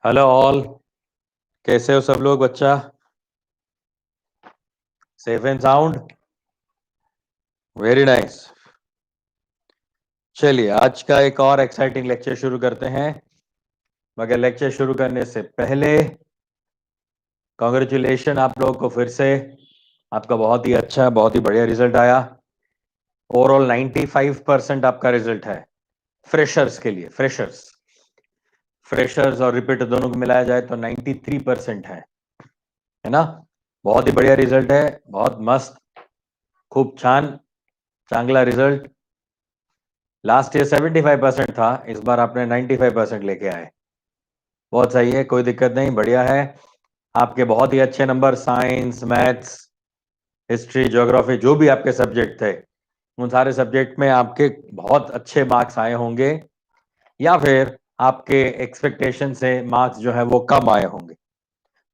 Hello all, कैसे हो सब लोग? बच्चा safe and sound, very nice. चलिए आज का एक और एक्साइटिंग लेक्चर शुरू करते हैं। मगर लेक्चर शुरू करने से पहले कॉन्ग्रेचुलेशन आप लोगों को फिर से। आपका बहुत ही अच्छा, बहुत ही बढ़िया रिजल्ट आया। ओवरऑल 95% आपका रिजल्ट है फ्रेशर्स के लिए। फ्रेशर्स और रिपीट दोनों को मिलाया जाए तो 93% है ना। बहुत ही बढ़िया रिजल्ट है, बहुत मस्त, खूब छान, चांगला रिजल्ट। लास्ट ईयर 75% था, इस बार आपने 95% लेके आए। बहुत सही है, कोई दिक्कत नहीं, बढ़िया है। आपके बहुत ही अच्छे number science, maths, history, geography, जो भी आपके सब्जेक्ट थे उन सारे सब्जेक्ट में आपके बहुत अच्छे मार्क्स आए होंगे, या फिर आपके एक्सपेक्टेशन से मार्क्स जो है वो कम आए होंगे।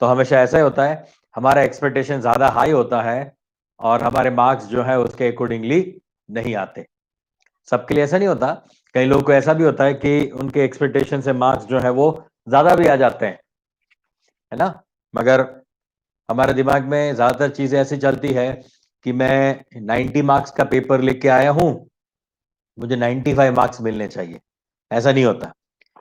तो हमेशा ऐसा ही होता है, हमारा एक्सपेक्टेशन ज्यादा हाई होता है और हमारे मार्क्स जो है उसके अकॉर्डिंगली नहीं आते। सबके लिए ऐसा नहीं होता, कई लोगों को ऐसा भी होता है कि उनके एक्सपेक्टेशन से मार्क्स जो है वो ज्यादा भी आ जाते हैं, है ना। मगर हमारे दिमाग में ज्यादातर चीजें ऐसी चलती है कि मैं 90 मार्क्स का पेपर लिख के आया हूं, मुझे 95 मार्क्स मिलने चाहिए। ऐसा नहीं होता।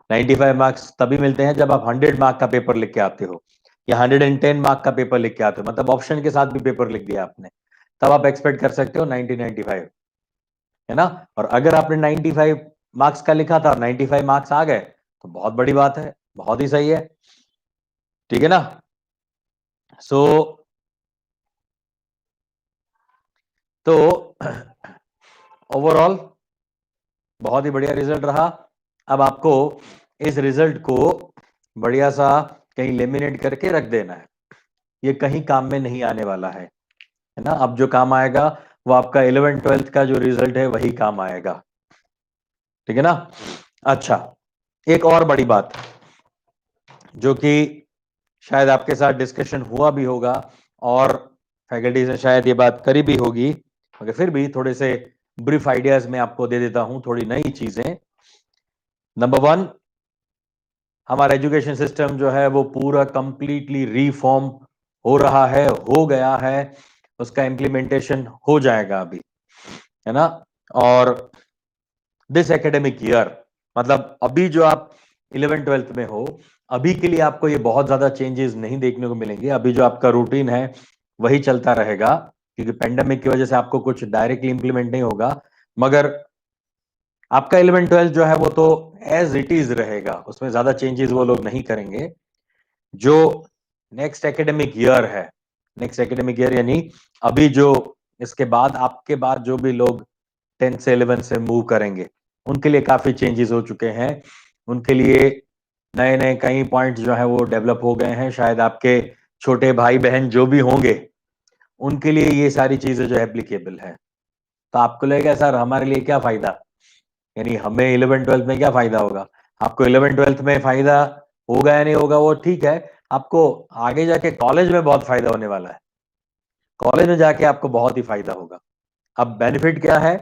95 मार्क्स तभी मिलते हैं जब आप 100 मार्क का पेपर लिख के आते हो, या 110 मार्क का पेपर लिख के आते हो, मतलब ऑप्शन के साथ भी पेपर लिख दिया आपने, तब आप एक्सपेक्ट कर सकते हो 90-95, है ना। और अगर आपने 95 मार्क्स का लिखा था और 95 मार्क्स आ गए तो बहुत बड़ी बात है, बहुत ही सही है, ठीक है ना। सो तो ओवरऑल बहुत ही बढ़िया रिजल्ट रहा। अब आपको इस रिजल्ट को बढ़िया सा कहीं लेमिनेट करके रख देना है, ये कहीं काम में नहीं आने वाला है ना। अब जो काम आएगा वो आपका 11th-12th का जो रिजल्ट है वही काम आएगा, ठीक है ना। अच्छा, एक और बड़ी बात जो कि शायद आपके साथ डिस्कशन हुआ भी होगा और फैकल्टी से शायद ये बात करी भी होगी, मगर फिर भी थोड़े से ब्रीफ आइडियाज में आपको दे देता हूं, थोड़ी नई चीजें। नंबर वन, हमारा एजुकेशन सिस्टम जो है वो पूरा कंप्लीटली रीफॉर्म हो रहा है, हो गया है, उसका इम्प्लीमेंटेशन हो जाएगा अभी, है ना। और दिस एकेडमिक ईयर, मतलब अभी जो आप 11th-12th में हो, अभी के लिए आपको ये बहुत ज्यादा चेंजेस नहीं देखने को मिलेंगे। अभी जो आपका रूटीन है वही चलता रहेगा, क्योंकि पेंडेमिक की वजह से आपको कुछ डायरेक्टली इंप्लीमेंट नहीं होगा। मगर आपका 11th-12th जो है वो तो एज इट इज रहेगा, उसमें ज्यादा चेंजेस वो लोग नहीं करेंगे। जो नेक्स्ट एकेडमिक ईयर है, नेक्स्ट एकेडमिक ईयर यानी अभी जो इसके बाद आपके बाद जो भी लोग 10th से 11th से मूव करेंगे, उनके लिए काफी चेंजेस हो चुके हैं। उनके लिए नए नए कई पॉइंट्स जो है वो डेवलप हो गए हैं। शायद आपके छोटे भाई बहन जो भी होंगे उनके लिए ये सारी चीजें जो एप्लीकेबल है। तो आपको लगेगा सर हमारे लिए क्या फायदा, यानी हमें 11th-12th में क्या फायदा होगा। आपको 11th-12th में फायदा होगा या नहीं होगा वो ठीक है, आपको आगे जाके कॉलेज में बहुत फायदा होने वाला है। कॉलेज में जाके आपको बहुत ही फायदा होगा। अब बेनिफिट क्या है,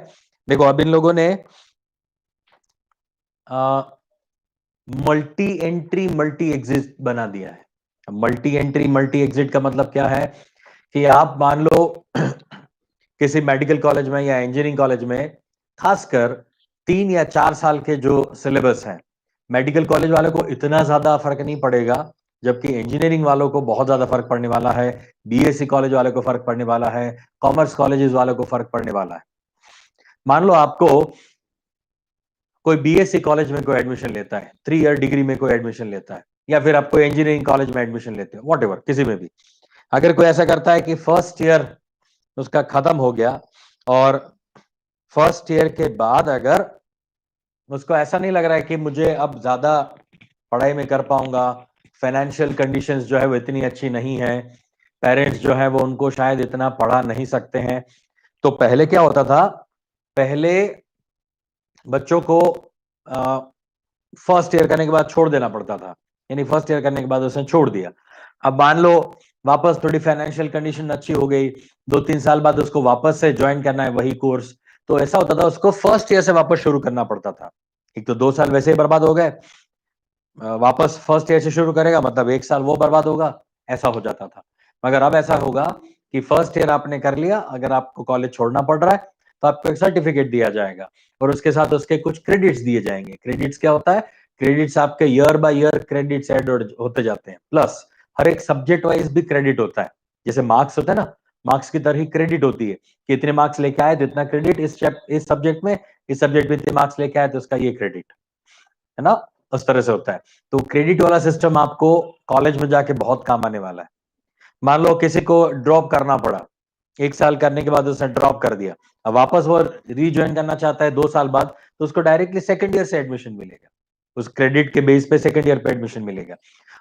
देखो अब इन लोगों ने मल्टी एंट्री मल्टी एग्जिट बना दिया है। मल्टी एंट्री मल्टी एग्जिट का मतलब क्या है कि आप मान लो किसी मेडिकल कॉलेज में या इंजीनियरिंग कॉलेज में, खासकर 3 या 4 साल के जो सिलेबस है, मेडिकल कॉलेज वालों को इतना ज्यादा फर्क नहीं पड़ेगा, जबकि इंजीनियरिंग वालों को बहुत ज्यादा फर्क पड़ने वाला है, बीएससी कॉलेज वालों को फर्क पड़ने वाला है, कॉमर्स कॉलेजेस वालों को फर्क पड़ने वाला है। मान लो आपको कोई बीएससी कॉलेज में कोई एडमिशन लेता है, 3 ईयर डिग्री में कोई एडमिशन लेता है, या फिर आपको इंजीनियरिंग कॉलेज में एडमिशन लेते हैं, वॉट एवर, किसी में भी अगर कोई ऐसा करता है कि फर्स्ट ईयर उसका खत्म हो गया और फर्स्ट ईयर के बाद अगर उसको ऐसा नहीं लग रहा है कि मुझे अब ज्यादा पढ़ाई में कर पाऊंगा, फाइनेंशियल कंडीशंस जो है वो इतनी अच्छी नहीं है, पेरेंट्स जो है वो उनको शायद इतना पढ़ा नहीं सकते हैं, तो पहले क्या होता था, पहले बच्चों को फर्स्ट ईयर करने के बाद छोड़ देना पड़ता था, यानी फर्स्ट ईयर करने के बाद उसने छोड़ दिया। अब मान लो वापस थोड़ी फाइनेंशियल कंडीशन अच्छी हो गई, 2-3 साल बाद उसको वापस से ज्वाइन करना है वही कोर्स, तो ऐसा होता था उसको फर्स्ट ईयर से वापस शुरू करना पड़ता था। एक तो 2 साल वैसे ही बर्बाद हो गए, वापस फर्स्ट ईयर से शुरू करेगा, मतलब 1 साल वो बर्बाद होगा, ऐसा हो जाता था। मगर अब ऐसा होगा कि फर्स्ट ईयर आपने कर लिया, अगर आपको कॉलेज छोड़ना पड़ रहा है तो आपको एक सर्टिफिकेट दिया जाएगा और उसके साथ उसके कुछ क्रेडिट्स दिए जाएंगे। क्रेडिट्स क्या होता है? क्रेडिट्स आपके year by year credits add होते जाते हैं, प्लस हर एक सब्जेक्ट वाइज भी क्रेडिट होता है। जैसे मार्क्स होता है ना, मार्क्स की तरह ही क्रेडिट होती है कि इतने मार्क्स लेके आए तो इतना क्रेडिट, इस सब्जेक्ट में, इस सब्जेक्ट में इतने मार्क्स लेके आए तो उसका ये क्रेडिट, है ना? उस तरह से होता है। तो क्रेडिट वाला सिस्टम आपको कॉलेज में जाके बहुत काम आने वाला है। मान लो किसी को ड्रॉप करना पड़ा, 1 साल करने के बाद उसने ड्रॉप कर दिया, अब वापस वो रीज्वाइन करना चाहता है 2 साल बाद, तो उसको डायरेक्टली सेकंड ईयर से एडमिशन मिलेगा, उस क्रेडिट के बेस पे सेकंड ईयर पे एडमिशन मिलेगा।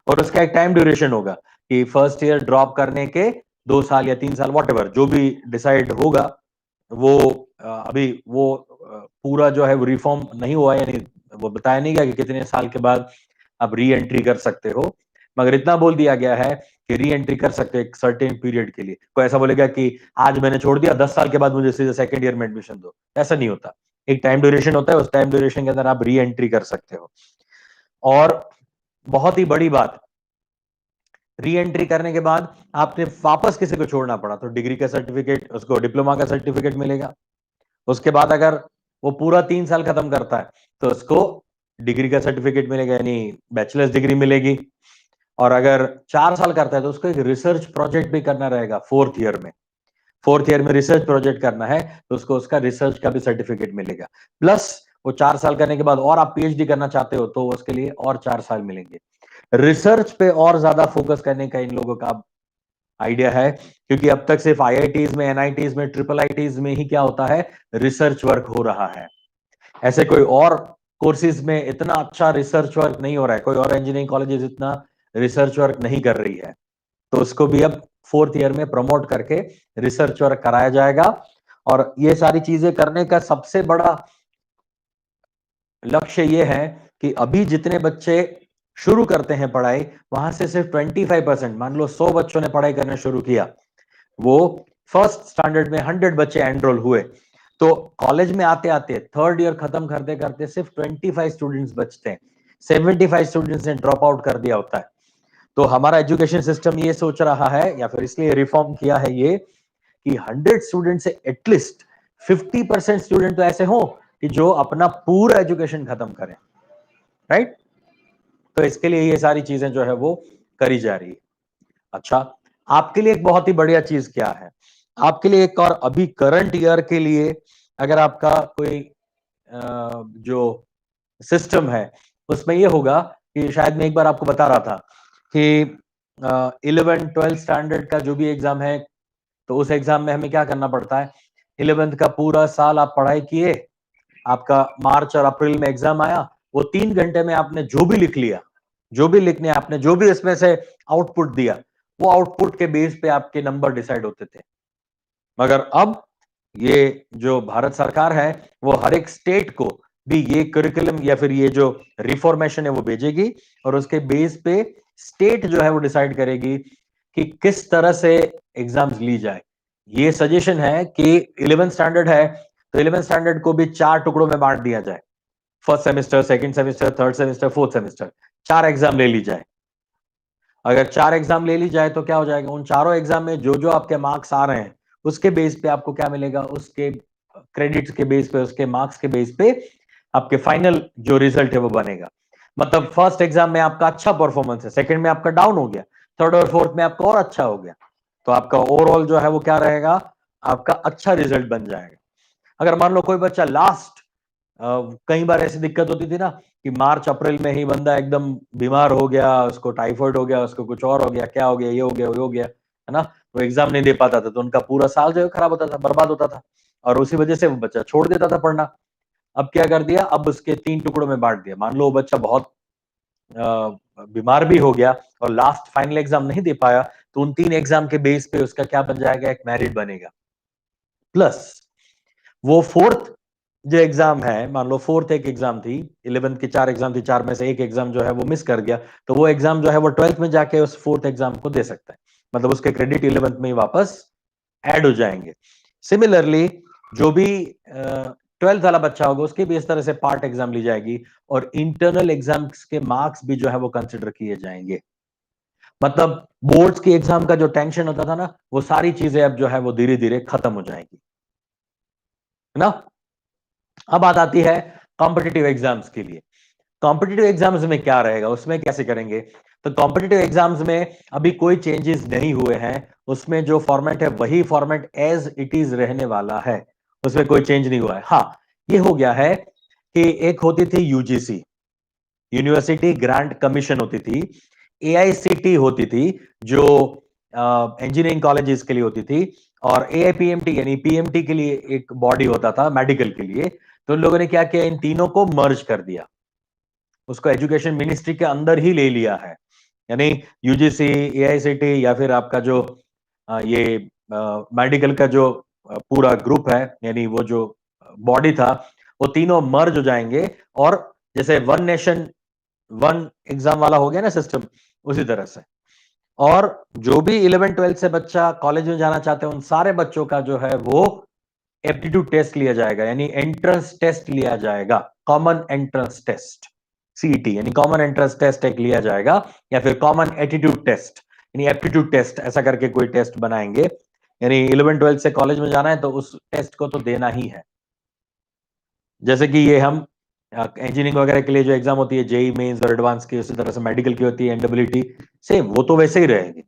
और उसका एक टाइम ड्यूरेशन होगा कि फर्स्ट ईयर ड्रॉप करने के 2 साल या 3 साल, वॉट जो भी डिसाइड होगा वो, अभी वो पूरा जो है वो रिफॉर्म नहीं हुआ, यानी वो बताया नहीं गया कि कितने साल के बाद आप री एंट्री कर सकते हो, मगर इतना बोल दिया गया है कि री एंट्री कर सकते हो एक सर्टेन पीरियड के लिए। कोई ऐसा बोलेगा कि आज मैंने छोड़ दिया, 10 साल के बाद मुझे सीधे सेकंड ईयर में एडमिशन दो, ऐसा नहीं होता। एक टाइम ड्यूरेशन होता है, उस टाइम ड्यूरेशन के अंदर आप री एंट्री कर सकते हो। और बहुत ही बड़ी बात, री एंट्री करने के बाद आपने वापस किसी को छोड़ना पड़ा तो डिग्री का सर्टिफिकेट, उसको डिप्लोमा का सर्टिफिकेट मिलेगा। उसके बाद अगर वो पूरा 3 साल खत्म करता है तो उसको डिग्री का सर्टिफिकेट मिलेगा, यानी बैचलर्स डिग्री मिलेगी। और अगर 4 साल करता है तो उसको एक रिसर्च प्रोजेक्ट भी करना रहेगा फोर्थ ईयर में। फोर्थ ईयर में रिसर्च प्रोजेक्ट करना है तो उसको उसका रिसर्च का भी सर्टिफिकेट मिलेगा। प्लस वो 4 साल करने के बाद और आप पीएचडी करना चाहते हो तो उसके लिए और 4 साल मिलेंगे। रिसर्च पे और ज्यादा फोकस करने का इन लोगों का आइडिया है, क्योंकि अब तक सिर्फ आईआईटीज में, एनआईटीज में, ट्रिपल आईटीज में ही क्या होता है, रिसर्च वर्क हो रहा है। ऐसे कोई और कोर्सेज में इतना अच्छा रिसर्च वर्क नहीं हो रहा है, कोई और इंजीनियरिंग कॉलेजेस इतना रिसर्च वर्क नहीं कर रही है। तो उसको भी अब फोर्थ ईयर में प्रमोट करके रिसर्च वर्क कराया जाएगा। और ये सारी चीजें करने का सबसे बड़ा लक्ष्य ये है कि अभी जितने बच्चे शुरू करते हैं पढ़ाई, वहां से सिर्फ 25%, मान लो 100 बच्चों ने पढ़ाई करना शुरू किया, वो फर्स्ट स्टैंडर्ड में 100 बच्चे एनरोल हुए, तो कॉलेज में आते आते थर्ड ईयर खत्म करते करते सिर्फ 25 स्टूडेंट्स बचते हैं, 75 स्टूडेंट्स ने ड्रॉप आउट कर दिया होता है। तो हमारा एजुकेशन सिस्टम ये सोच रहा है, या फिर इसलिए रिफॉर्म किया है ये, कि 100 स्टूडेंट से एटलीस्ट 50% स्टूडेंट तो ऐसे हो कि जो अपना पूरा एजुकेशन खत्म करें, राइट? तो इसके लिए ये सारी चीजें जो है वो करी जा रही है। अच्छा, आपके लिए एक बहुत ही बढ़िया चीज क्या है, आपके लिए एक और अभी करंट ईयर के लिए, अगर आपका कोई जो सिस्टम है उसमें ये होगा कि शायद मैं एक बार आपको बता रहा था कि 11 12 स्टैंडर्ड का जो भी एग्जाम है, तो उस एग्जाम में हमें क्या करना पड़ता है, 11th का पूरा साल आप पढ़ाई किए, आपका मार्च और अप्रैल में एग्जाम आया, वो 3 घंटे में आपने जो भी लिख लिया, जो भी लिखने आपने जो भी इसमें से आउटपुट दिया, वो आउटपुट के बेस पे आपके नंबर डिसाइड होते थे। मगर अब ये जो भारत सरकार है वो हर एक स्टेट को भी ये करिकुलम या फिर ये जो रिफॉर्मेशन है वो भेजेगी, और उसके बेस पे स्टेट जो है वो डिसाइड करेगी कि किस तरह से एग्जाम्स ली जाए। ये सजेशन है कि 11th स्टैंडर्ड है तो 11th स्टैंडर्ड को भी 4 टुकड़ों में बांट दिया जाए, first semester, second semester, third semester, fourth semester, 4 exam ले ली जाए। अगर 4 एग्जाम ले ली जाए तो क्या हो जाएगा, उन चारों एग्जाम में जो जो आपके मार्क्स आ रहे हैं उसके बेस पे आपको क्या मिलेगा, उसके क्रेडिट्स के बेस पे, उसके मार्क्स के बेस पे आपके फाइनल जो रिजल्ट है वो बनेगा। मतलब फर्स्ट एग्जाम में आपका अच्छा परफॉर्मेंस है, सेकंड में आपका डाउन हो गया, थर्ड और फोर्थ में आपका और अच्छा हो गया, तो आपका ओवरऑल जो है वो क्या रहेगा, आपका अच्छा रिजल्ट बन जाएगा। अगर मान लो कोई बच्चा लास्ट, कई बार ऐसी दिक्कत होती थी ना कि मार्च अप्रैल में ही बंदा एकदम बीमार हो गया, उसको टाइफाइड हो गया, उसको कुछ और हो गया, क्या हो गया, ये हो गया, वो हो गया, है ना, तो एग्जाम नहीं दे पाता था, तो उनका पूरा साल जो है खराब होता था, बर्बाद होता था, और उसी वजह से वो बच्चा छोड़ देता था पढ़ना। अब क्या कर दिया, अब उसके 3 टुकड़ों में बांट दिया। मान लो वो बच्चा बहुत बीमार भी हो गया और लास्ट फाइनल एग्जाम नहीं दे पाया, तो उन 3 एग्जाम के बेस पे उसका क्या बन जाएगा, एक मेरिट बनेगा। प्लस वो फोर्थ जो एग्जाम है, मान लो फोर्थ एक एग्जाम थी, 11th की 4 एग्जाम थी, 4 में से एक एग्जाम जो है वो मिस कर गया, तो वो एग्जाम जो है वो 12th में जाके उस फोर्थ एग्जाम को दे सकता है, मतलब उसके क्रेडिट 11th में ही वापस ऐड हो जाएंगे। सिमिलरली जो भी 12th वाला बच्चा होगा उसकी भी इस तरह से पार्ट एग्जाम ली जाएगी और इंटरनल एग्जाम्स के मार्क्स भी जो है वो कंसिडर किए जाएंगे। मतलब बोर्ड्स की एग्जाम का जो टेंशन होता था ना, वो सारी चीजें अब जो है वो धीरे धीरे खत्म हो जाएंगी, है ना। अब बात आती है कॉम्पिटिटिव एग्जाम्स के लिए। कॉम्पिटिटिव एग्जाम्स में क्या रहेगा, उसमें कैसे करेंगे। तो कॉम्पिटिटिव एग्जाम्स में अभी कोई चेंजेस नहीं हुए हैं, उसमें जो फॉर्मेट है वही फॉर्मेट एज इट इज रहने वाला है, उसमें कोई चेंज नहीं हुआ है। हाँ, ये हो गया है कि एक होती थी यूजीसी, यूनिवर्सिटी ग्रांट कमीशन होती थी, एआईसीटी होती थी जो इंजीनियरिंग कॉलेजेस के लिए होती थी, और एआईपीएमटी यानी पीएमटी के लिए एक बॉडी होता था मेडिकल के लिए। तो उन लोगों ने क्या किया, इन तीनों को मर्ज कर दिया, उसको एजुकेशन मिनिस्ट्री के अंदर ही ले लिया है। यानी यूजीसी, एआईसीटी या फिर आपका जो ये मेडिकल का जो पूरा ग्रुप है, यानी वो जो बॉडी था, वो तीनों मर्ज हो जाएंगे। और जैसे वन नेशन वन एग्जाम वाला हो गया ना सिस्टम, उसी तरह से। और जो भी 11th 12th से बच्चा कॉलेज में जाना चाहते हैं, उन सारे बच्चों का जो है वो एप्टीट्यूड टेस्ट लिया जाएगा, यानी एंट्रेंस टेस्ट लिया जाएगा, कॉमन एंट्रेंस टेस्ट, सीईटी यानी कॉमन एंट्रेंस टेस्ट एक लिया जाएगा, या फिर कॉमन एटीट्यूड टेस्ट यानी एप्टीट्यूड टेस्ट, ऐसा करके कोई टेस्ट बनाएंगे। यानी 11th 12th से कॉलेज में जाना है तो उस टेस्ट को तो देना ही है। जैसे कि ये हम इंजीनियरिंग वगैरह के लिए जो एग्जाम होती है, जेई मेंस और एडवांस की, उसी तरह से मेडिकल की होती है एनडब्ल्यूटी, सेम वो तो वैसे ही रहेगी,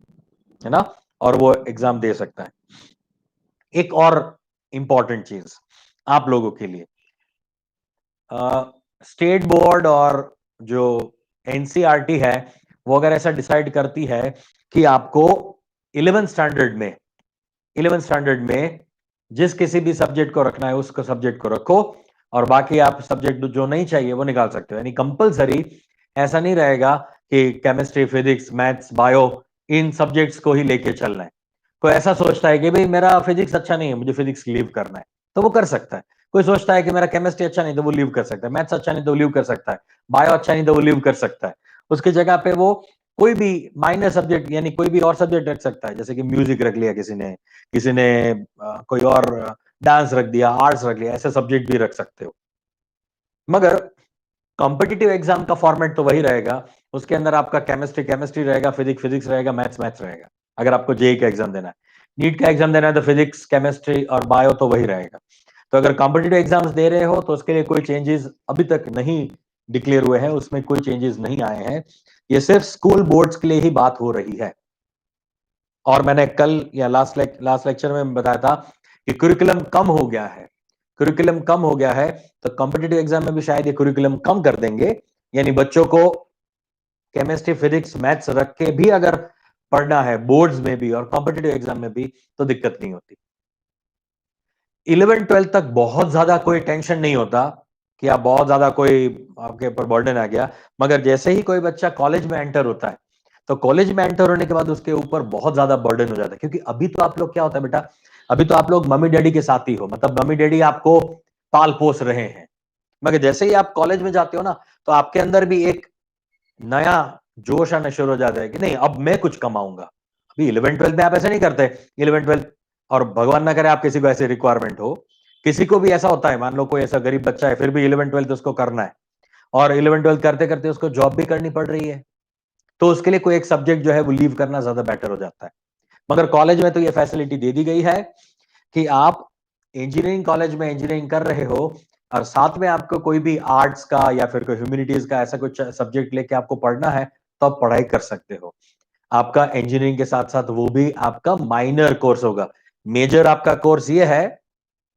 है ना। और वो एग्जाम दे सकता है। एक और इंपॉर्टेंट चीज आप लोगों के लिए, स्टेट बोर्ड और जो एनसीईआरटी है, वो अगर ऐसा डिसाइड करती है कि आपको 11th स्टैंडर्ड में जिस किसी भी सब्जेक्ट को रखना है उसको सब्जेक्ट को रखो, और बाकी आप सब्जेक्ट जो नहीं चाहिए वो निकाल सकते हो। यानी कंपलसरी ऐसा नहीं रहेगा कि केमिस्ट्री, फिजिक्स, मैथ्स, बायो इन सब्जेक्ट्स को ही लेके चलना है। कोई ऐसा सोचता है कि भाई मेरा फिजिक्स अच्छा नहीं है, मुझे फिजिक्स लीव करना है, तो वो कर सकता है। कोई सोचता है कि मेरा केमिस्ट्री अच्छा नहीं, तो वो लीव कर सकता है। मैथ्स अच्छा नहीं तो वो लीव कर सकता है। बायो अच्छा नहीं तो वो लीव कर सकता है। उसकी जगह पे वो कोई भी माइनर सब्जेक्ट यानी कोई भी और सब्जेक्ट रख सकता है, जैसे कि म्यूजिक रख लिया किसी ने कोई और डांस रख दिया, आर्ट्स रख लिया, ऐसे सब्जेक्ट भी रख सकते हो। मगर कॉम्पिटिटिव एग्जाम का फॉर्मेट तो वही रहेगा, उसके अंदर आपका केमिस्ट्री केमिस्ट्री रहेगा, फिजिक्स फिजिक्स रहेगा, मैथ्स मैथ्स रहेगा। अगर आपको जेई का एग्जाम देना है, नीट का एग्जाम देना है, तो फिजिक्स, केमिस्ट्री और बायो तो वही रहेगा। तो अगर कॉम्पिटिटिव एग्जाम्स दे रहे हो तो उसके लिए कोई चेंजेस अभी तक नहीं डिक्लेयर हुए हैं, उसमें कोई चेंजेस नहीं आए हैं। ये सिर्फ स्कूल बोर्ड्स के लिए ही बात हो रही है। और मैंने कल या लास्ट लेक्चर में बताया था कि कुरिकुलम कम हो गया है, कुरिकुलम कम हो गया है, तो कॉम्पिटिटिव एग्जाम में भी शायद ये कुरिकुलम कम कर देंगे। यानी बच्चों को केमिस्ट्री, फिजिक्स, मैथ्स रख के भी अगर पढ़ना है बोर्ड्स में भी और कॉम्पिटिटिव एग्जाम में भी, तो दिक्कत नहीं होती। 11th 12th तक बहुत ज्यादा कोई टेंशन नहीं होता कि आप बहुत ज्यादा कोई आपके ऊपर बर्डन आ गया। मगर जैसे ही कोई बच्चा कॉलेज में एंटर होता है, तो कॉलेज में एंटर होने के बाद उसके ऊपर बहुत ज्यादा बर्डन हो जाता है। क्योंकि अभी तो आप लोग क्या होता है बेटा, अभी तो आप लोग मम्मी डैडी के साथ ही हो, मतलब मम्मी डैडी आपको पाल पोस रहे हैं। मगर जैसे ही आप कॉलेज में जाते हो ना, तो आपके अंदर भी एक नया जोश आना शुरू हो जाता है कि नहीं, अब मैं कुछ कमाऊंगा। अभी 11th 12th में आप ऐसे नहीं करते। 11th 12th, और भगवान ना करे आप किसी को ऐसी रिक्वायरमेंट हो, किसी को भी ऐसा होता है, मान लो कोई ऐसा गरीब बच्चा है, फिर भी 11th 12th उसको करना है, और 11th 12th करते करते उसको जॉब भी करनी पड़ रही है, तो उसके लिए कोई एक सब्जेक्ट जो है वो लीव करना ज्यादा बेटर हो जाता है। मगर कॉलेज में तो ये फैसिलिटी दे दी गई है कि आप इंजीनियरिंग कॉलेज में इंजीनियरिंग कर रहे हो, और साथ में आपको कोई भी आर्ट्स का या फिर कोई ह्यूमैनिटीज का ऐसा कुछ सब्जेक्ट लेके आपको पढ़ना है, तो आप पढ़ाई कर सकते हो। आपका इंजीनियरिंग के साथ साथ वो भी आपका माइनर कोर्स होगा। मेजर आपका कोर्स ये है,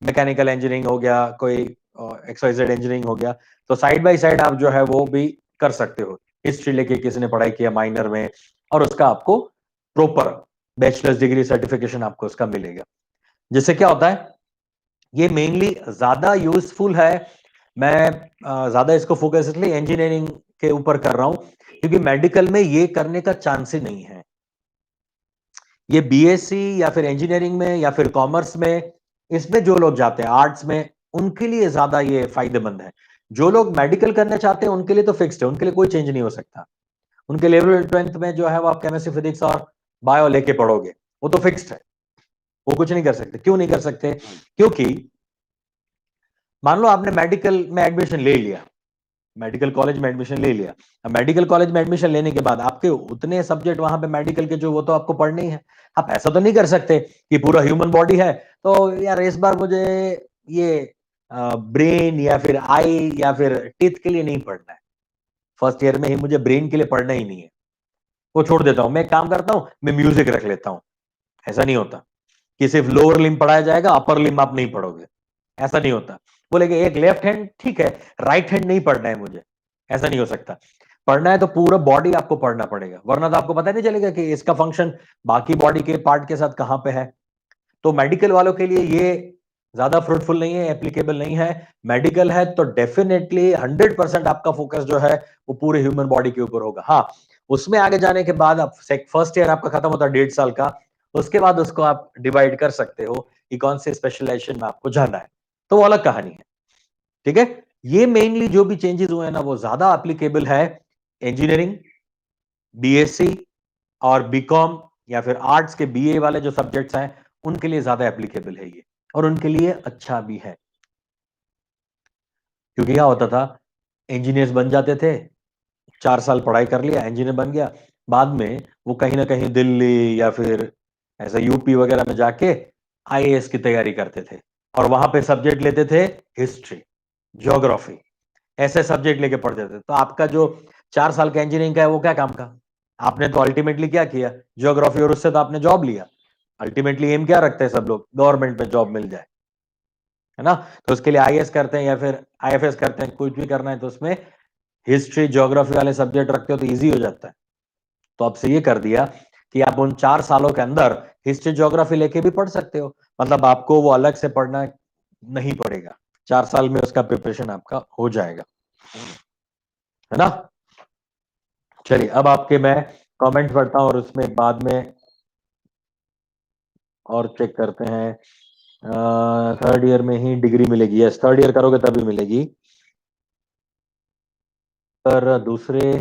मैकेनिकल इंजीनियरिंग हो गया, कोई एक्सवाइजेड इंजीनियरिंग हो गया, तो साइड बाय साइड आप जो है वो भी कर सकते हो। हिस्ट्री लेके किसी ने पढ़ाई किया माइनर में, और उसका आपको प्रॉपर बैचलर्स डिग्री सर्टिफिकेशन आपको उसका मिलेगा। जिससे क्या होता है, ये मेनली ज्यादा यूजफुल है। मैं ज्यादा इसको फोकस इसलिए इंजीनियरिंग के ऊपर कर रहा हूं, क्योंकि मेडिकल में ये करने का चांस ही नहीं है। ये बीएससी या फिर इंजीनियरिंग में या फिर कॉमर्स में, इसमें जो लोग जाते हैं आर्ट्स में, उनके लिए ज्यादा ये फायदेमंद है। जो लोग मेडिकल करना चाहते हैं उनके लिए तो फिक्स्ड है, उनके लिए कोई चेंज नहीं हो सकता। उनके लेवल 12th में जो है वो आप केमिस्ट्री, फिजिक्स और बायो लेके पढ़ोगे, वो तो फिक्स्ड है, वो कुछ नहीं कर सकते। क्यों नहीं कर सकते? क्योंकि मान लो आपने मेडिकल में एडमिशन ले लिया, मेडिकल कॉलेज में एडमिशन ले लिया। अब मेडिकल कॉलेज में एडमिशन लेने के बाद आपके उतने सब्जेक्ट वहां पे मेडिकल के जो वो तो आपको पढ़ने ही है। आप ऐसा तो नहीं कर सकते कि पूरा ह्यूमन बॉडी है तो यार इस बार मुझे ये ब्रेन या फिर आई या फिर टीथ के लिए नहीं पढ़ना है, फर्स्ट ईयर में ही मुझे ब्रेन के लिए पढ़ना ही नहीं है, वो छोड़ देता हूं। मैं एक काम करता हूं, मैं म्यूजिक रख लेता हूं। ऐसा नहीं होता कि सिर्फ लोअर लिम्ब पढ़ाया जाएगा, अपर लिम्ब आप नहीं पढ़ोगे, ऐसा नहीं होता। बोलेगे एक लेफ्ट हैंड ठीक है, राइट हैंड नहीं पढ़ना है मुझे, ऐसा नहीं हो सकता। पढ़ना है तो पूरा बॉडी आपको पढ़ना पड़ेगा, वरना तो आपको पता नहीं चलेगा कि इसका फंक्शन बाकी बॉडी के पार्ट के साथ कहां पे है। तो मेडिकल वालों के लिए ये ज्यादा फ्रूटफुल नहीं है, एप्लीकेबल नहीं है। मेडिकल है तो डेफिनेटली 100% आपका फोकस जो है वो पूरे ह्यूमन बॉडी के ऊपर होगा। हाँ, उसमें आगे जाने के बाद आप फर्स्ट ईयर आपका खत्म होता है 1.5 साल का, उसके बाद उसको आप डिवाइड कर सकते हो कि कौन से स्पेशलाइजेशन में आपको जाना है, तो वो अलग कहानी है। ठीक है, ये मेनली जो भी चेंजेस हुए हैं ना वो ज्यादा एप्लीकेबल है इंजीनियरिंग, बीएससी और बीकॉम या फिर आर्ट्स के बीए वाले जो सब्जेक्ट्स हैं उनके लिए ज्यादा एप्लीकेबल है ये, और उनके लिए अच्छा भी है। क्योंकि क्या होता था, इंजीनियर्स बन जाते थे, 4 साल पढ़ाई कर लिया, इंजीनियर बन गया, बाद में वो कहीं ना कहीं दिल्ली या फिर ऐसा यूपी वगैरह में जाके आईएएस की तैयारी करते थे, और वहां पे सब्जेक्ट लेते थे हिस्ट्री, ज्योग्राफी, ऐसे सब्जेक्ट लेके पढ़ते थे। तो आपका जो 4 साल का इंजीनियरिंग का है वो क्या काम का? आपने तो अल्टीमेटली क्या किया, ज्योग्राफी, और उससे तो आपने जॉब लिया। अल्टीमेटली एम क्या रखते हैं सब लोग, गवर्नमेंट में जॉब मिल जाए, है ना। तो उसके लिए आईएएस करते हैं या फिर आईएफएस करते हैं, कुछ भी करना है तो उसमें हिस्ट्री ज्योग्राफी वाले सब्जेक्ट रखते हो तो इजी हो जाता है। तो अब से ये कर दिया कि आप उन 4 सालों के अंदर हिस्ट्री ज्योग्राफी लेके भी पढ़ सकते हो, मतलब आपको वो अलग से पढ़ना नहीं पड़ेगा, 4 साल में उसका प्रिपरेशन आपका हो जाएगा, है ना। चलिए अब आपके मैं कमेंट पढ़ता हूं और उसमें बाद में और चेक करते हैं। थर्ड ईयर में ही डिग्री मिलेगी, यस थर्ड ईयर करोगे तभी मिलेगी। पर दूसरे,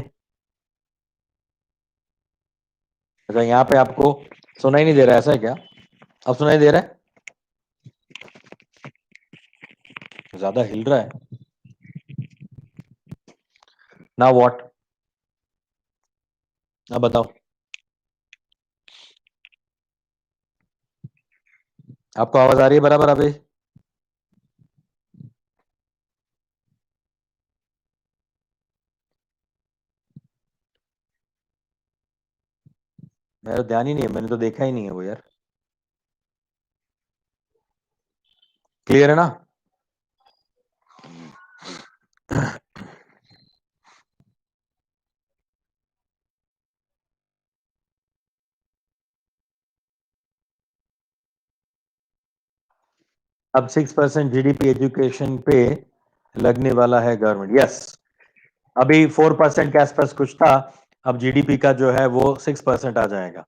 अच्छा यहाँ पे आपको सुनाई नहीं दे रहा है, ऐसा है क्या? अब सुनाई दे रहा है? ज्यादा हिल रहा है ना, व्हाट? अब बताओ, आपको आवाज आ रही है बराबर अभी? मेरा ध्यान ही नहीं है, मैंने तो देखा ही नहीं है वो यार। क्लियर है ना? अब 6% जीडीपी एजुकेशन पे लगने वाला है गवर्नमेंट, यस। अभी 4% के आसपास कुछ था, अब जीडीपी का जो है वो 6% आ जाएगा।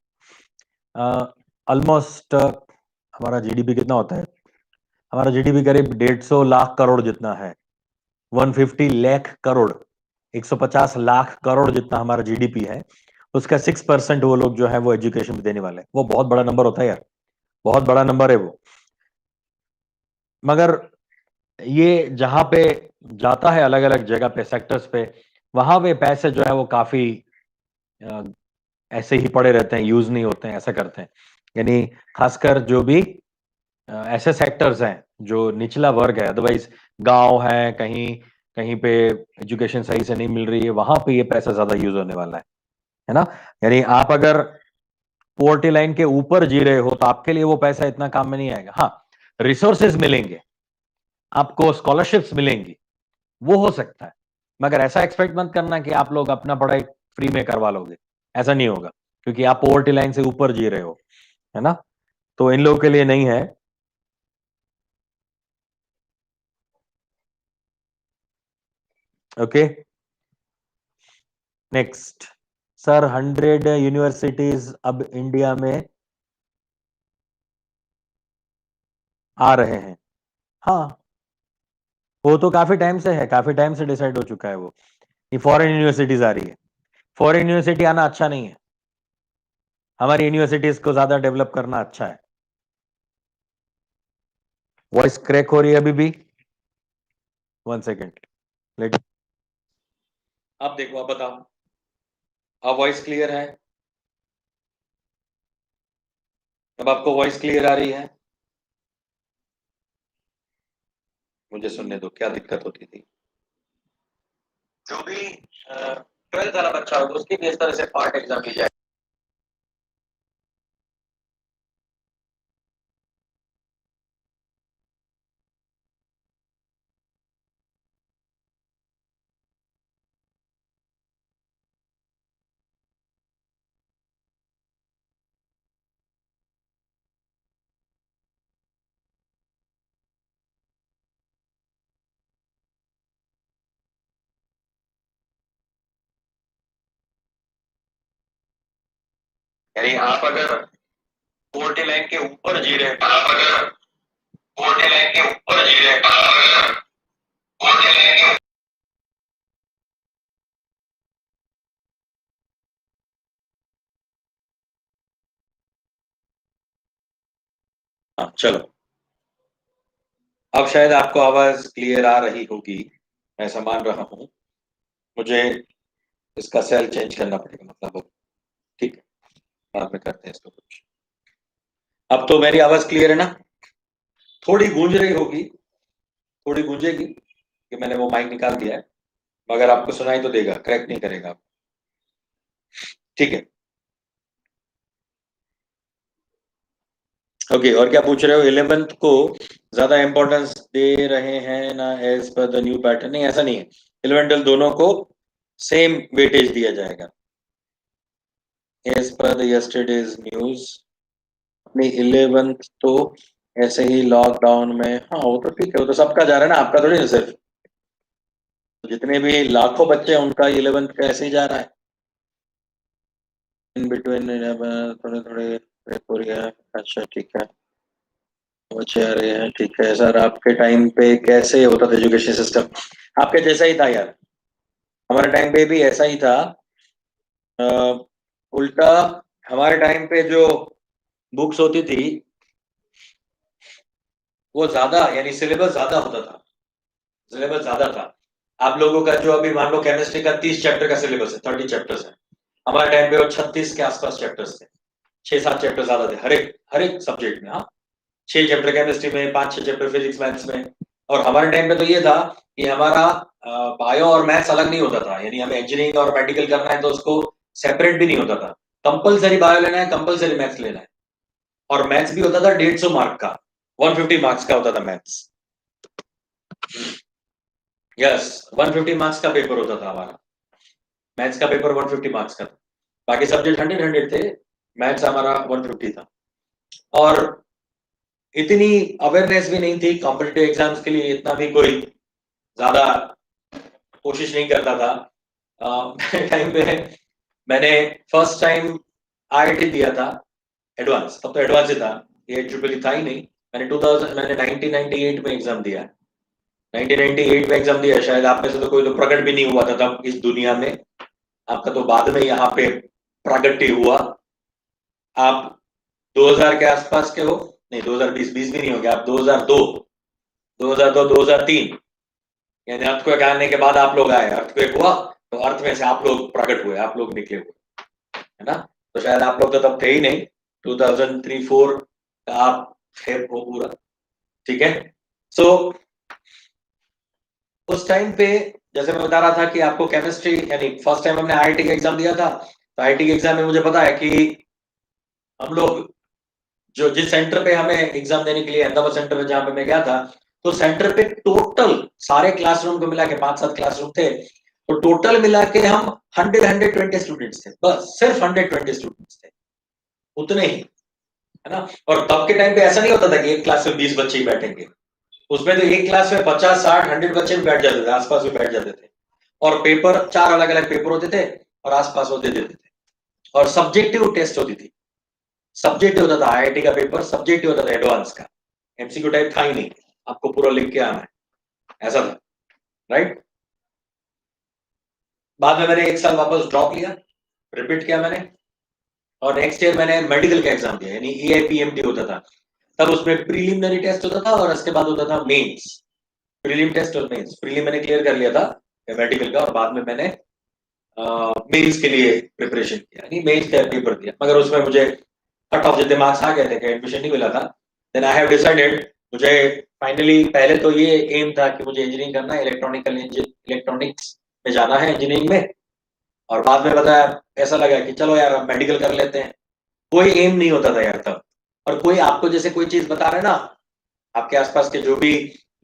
ऑलमोस्ट हमारा जीडीपी कितना होता है? हमारा जीडीपी करीब 150 लाख करोड़ जितना है, 150 लाख करोड़, 150 लाख करोड़ जितना हमारा जीडीपी है। उसका 6% वो लोग जो है वो एजुकेशन में देने वाले हैं। वो बहुत बड़ा नंबर होता है यार, बहुत बड़ा नंबर है वो। मगर ये जहां पे जाता है अलग अलग जगह पे, सेक्टर्स पे, वहां पे पैसे जो है वो काफी अ, ऐसे ही पड़े रहते हैं, यूज नहीं होते हैं, ऐसा करते हैं। यानी खासकर जो भी ऐसे सेक्टर्स हैं जो निचला वर्ग है, अदरवाइज गांव है कहीं, कहीं पे एजुकेशन सही से नहीं मिल रही है, वहां पे ये पैसा ज्यादा यूज होने वाला है ना। यानी आप अगर पोवर्टी लाइन के ऊपर जी रहे हो तो आपके लिए वो पैसा इतना काम में नहीं आएगा। हाँ, रिसोर्सेज मिलेंगे, आपको स्कॉलरशिप्स मिलेंगी, वो हो सकता है, मगर ऐसा एक्सपेक्ट मत करना कि आप लोग अपना पढ़ाई फ्री में करवा लोगे, ऐसा नहीं होगा, क्योंकि आप पोवर्टी लाइन से ऊपर जी रहे हो, है ना। तो इन लोगों के लिए नहीं है। Okay, next. सर 100 यूनिवर्सिटीज अब इंडिया में आ रहे हैं। हाँ, वो तो काफी टाइम से है, काफी टाइम से डिसाइड हो चुका है वो। ये फॉरेन यूनिवर्सिटीज आ रही है, फॉरेन यूनिवर्सिटी आना अच्छा नहीं है, हमारी यूनिवर्सिटीज को ज्यादा डेवलप करना अच्छा है। वॉइस क्रैक हो रही है अभी भी? 1 सेकेंड लेट। अब देखो, अब बताओ, अब वॉइस क्लियर है? अब आपको वॉइस क्लियर आ रही है? मुझे सुनने दो, क्या दिक्कत होती थी। जो भी 12th वाला बच्चा होगा उसकी भी इस तरह से पार्ट एग्जाम ली जाए। यानी आप अगर 40 लाइन के ऊपर जी रहे, आप अगर 40 लाइन के ऊपर जी रहे, आप अगर 40 लाइन के, हाँ चलो, अब शायद आपको आवाज क्लियर आ रही होगी, मैं ऐसा मान रहा हूं। मुझे इसका सेल चेंज करना पड़ेगा, मतलब ठीक है, बाद में करते हैं इसको कुछ। अब तो मेरी आवाज क्लियर है ना? थोड़ी गूंज रही होगी, थोड़ी गूंजेगी कि मैंने वो माइक निकाल दिया है, मगर आपको सुनाई तो देगा, क्रैक नहीं करेगा। ठीक है, ओके। और क्या पूछ रहे हो? 11th को ज्यादा इंपॉर्टेंस दे रहे हैं ना as per the new pattern? नहीं, ऐसा नहीं है। 11th दोनों को सेम वेटेज दिया जाएगा as per the yesterday's news. अपनी 11th तो ऐसे ही लॉकडाउन में, हाँ वो तो ठीक है, वो तो सबका जा रहा है ना, आपका थोड़ी ना सिर्फ। जितने भी लाखों बच्चे हैं उनका 11th का ऐसे ही जा रहा है। इन बिटवीन थोड़े थोड़े ब्रेक हो रही है। अच्छा ठीक है, बच्चे आ रहे हैं, ठीक है। सर आपके टाइम पे कैसे होता था एजुकेशन सिस्टम? आपके जैसा ही था यार, हमारे टाइम पे भी ऐसा ही था। अ, उल्टा हमारे टाइम पे जो बुक्स होती थी वो ज्यादा, यानी सिलेबस ज्यादा होता था, सिलेबस ज्यादा था। आप लोगों का जो अभी मान लो केमिस्ट्री का 30 चैप्टर का सिलेबस है, 30 चैप्टर्स है। हमारे टाइम पे वो 36 के आसपास चैप्टर्स थे, 6-7 चैप्टर ज्यादा थे हर एक सब्जेक्ट में। हाँ, 6 चैप्टर केमिस्ट्री में, 5-6 चैप्टर फिजिक्स मैथ्स में। और हमारे टाइम पे तो ये था कि हमारा बायो और मैथ्स अलग नहीं होता था, यानी हमें इंजीनियरिंग और मेडिकल करना है तो उसको सेपरेट भी नहीं होता था। कंपलसरी बायो लेना है, कंपलसरी मैथ्स लेना है। और मैथ्स भी होता था 150 मार्क का, 150 मार्क्स का होता था मैथ्स। यस, 150 मार्क्स का पेपर होता था हमारा, मैथ्स का पेपर 150 मार्क्स का था। बाकी सब्जेक्ट 100-100 थे, मैथ्स हमारा 150 था। और इतनी अवेयरनेस भी नहीं थी कॉम्पिटिटिव एग्जाम्स के लिए, इतना भी कोई ज्यादा कोशिश नहीं करता था। टाइम पे मैंने फर्स्ट टाइम आईआईटी दिया था, एडवांस, तब तो एडवांस ही था, ये ट्रिपल था ही नहीं। मैंने 1998 में एग्जाम दिया, 1998 में एग्जाम दिया। शायद आप में से तो कोई तो प्रकट भी नहीं हुआ था तब इस दुनिया में, आपका तो बाद में यहाँ पे प्रगति हुआ। आप 2000 के आसपास के हो, नहीं 2020 20 भी नहीं हो गया, आप 2002, 2003, यानी अर्थक्वेक आने के बाद आप लोग आए, अर्थक्वेक हुआ तो अर्थ में से आप लोग प्रकट हुए, आप लोग निकले हुए, है ना? तो शायद आप लोग तो तब थे ही नहीं, 2003-4 का आप थे वो पूरा, ठीक है। सो उस टाइम पे जैसे मैं बता रहा था कि आपको केमिस्ट्री, यानी फर्स्ट टाइम हमने आईआईटी का एग्जाम दिया था, तो आईआईटी के एग्जाम में मुझे पता है कि हम लोग जो जिस सेंटर पे हमें एग्जाम देने के लिए, अहमदाबाद सेंटर में जहां पे मैं गया था, तो सेंटर पे टोटल सारे क्लासरूम को मिला के 5-7 क्लासरूम थे, तो टोटल मिला के हम 100-120 स्टूडेंट्स थे, बस सिर्फ 120 स्टूडेंट्स थे, उतने ही, है ना? और तब के टाइम पे ऐसा नहीं होता था कि एक क्लास में 20 बच्चे ही बैठेंगे, उसमें तो एक क्लास में 50-60-100 बच्चे भी बैठ जाते थे, आसपास भी बैठ जाते थे। और पेपर 4 अलग अलग पेपर होते थे और आसपास वो दे देते थे। और सब्जेक्टिव टेस्ट होती थी, सब्जेक्टिव होता था आईआईटी का पेपर, सब्जेक्टिव होता था एडवांस का, एमसीक्यू टाइप था ही नहीं, आपको पूरा लिख के आना है, ऐसा था, राइट? बाद में मैंने एक साल वापस ड्रॉप लिया, रिपीट किया मैंने, और नेक्स्ट ईयर मैंने मेडिकल का एग्जाम दिया, यानी एआईपीएमटी होता था। तब उसमें प्रीलिमिनरी टेस्ट होता था और उसके बाद होता था मेंस, प्रीलिम टेस्ट और मेंस। प्रीलिम मैंने क्लियर कर लिया था मेडिकल का, और बाद में मैंने मेंस के लिए प्रिपरेशन किया, यानी मेंस का पेपर दिया, मगर उसमें मुझे कट ऑफ जितने मार्क्स आ गए थे कि एडमिशन नहीं मिला था। देन आई हैव डिसाइडेड, मुझे फाइनली पहले तो ये एम था कि मुझे इंजीनियरिंग करना है, इलेक्ट्रॉनिक्स में जाना है इंजीनियरिंग में। और बाद में बताया, ऐसा लगा कि चलो यार अब मेडिकल कर लेते हैं। कोई एम नहीं होता था यार तब। और कोई आपको जैसे कोई चीज बता रहे ना, आपके आसपास के जो भी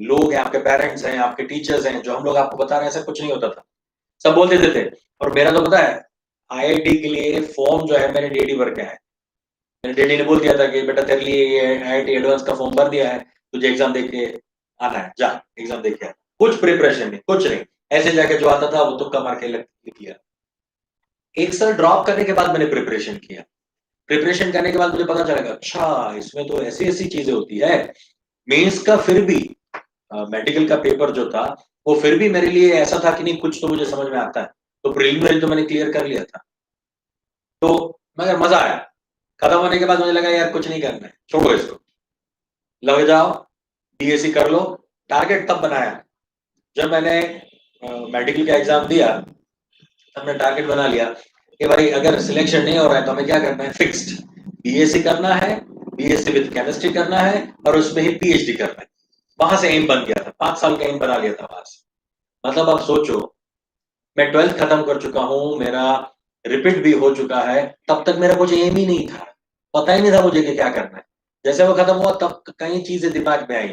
लोग हैं, आपके पेरेंट्स हैं, आपके टीचर्स हैं, जो हम लोग आपको बता रहे हैं, ऐसा कुछ नहीं होता था। सब बोल देते थे। और मेरा तो पता है, आईआईटी के लिए फॉर्म जो है मैंने डीडी भर के आया। मेरे डैडी ने बोल दिया था कि बेटा तेरे लिए ये आईआईटी एडवांस का फॉर्म भर दिया है, तुझे एग्जाम दे के आना है, जा एग्जाम दे के आ। कुछ प्रिपरेशन नहीं, कुछ नहीं, ऐसे जाके जो आता था वो तुक्का मार के लिख लिया। एक साल ड्रॉप करने के बाद मैंने प्रिपरेशन किया। प्रिपरेशन करने के बाद मुझे पता चला, अच्छा इसमें तो ऐसी ऐसी चीजें होती है। मेंस का फिर भी मेडिकल का पेपर जो था, वो फिर भी मेरे लिए ऐसा था कि नहीं, कुछ तो मुझे समझ में आता है। तो प्रिलिमिनरी तो मैंने क्लियर कर लिया था, तो मगर मजा आया। खत्म होने के बाद मुझे लगा यार कुछ नहीं करना है, छोड़ो इसको, लग जाओ, बीएससी कर लो। टारगेट तब बनाया जब मैंने मेडिकल का एग्जाम दिया। हमने टारगेट बना लिया कि भाई अगर सिलेक्शन नहीं हो रहा है तो हमें क्या करना है, फिक्स्ड बीएससी करना है, बीएससी विद केमिस्ट्री करना है, और उसमें ही पीएचडी करना है। वहां से एम बन गया था, 5 साल का एम बना लिया था वहां से। मतलब आप सोचो, मैं 12th खत्म कर चुका हूँ, मेरा रिपीट भी हो चुका है, तब तक मेरा कुछ एम ही नहीं था, पता ही नहीं था मुझे कि क्या करना है। जैसे वो खत्म हुआ तब कई चीजें दिमाग में आई,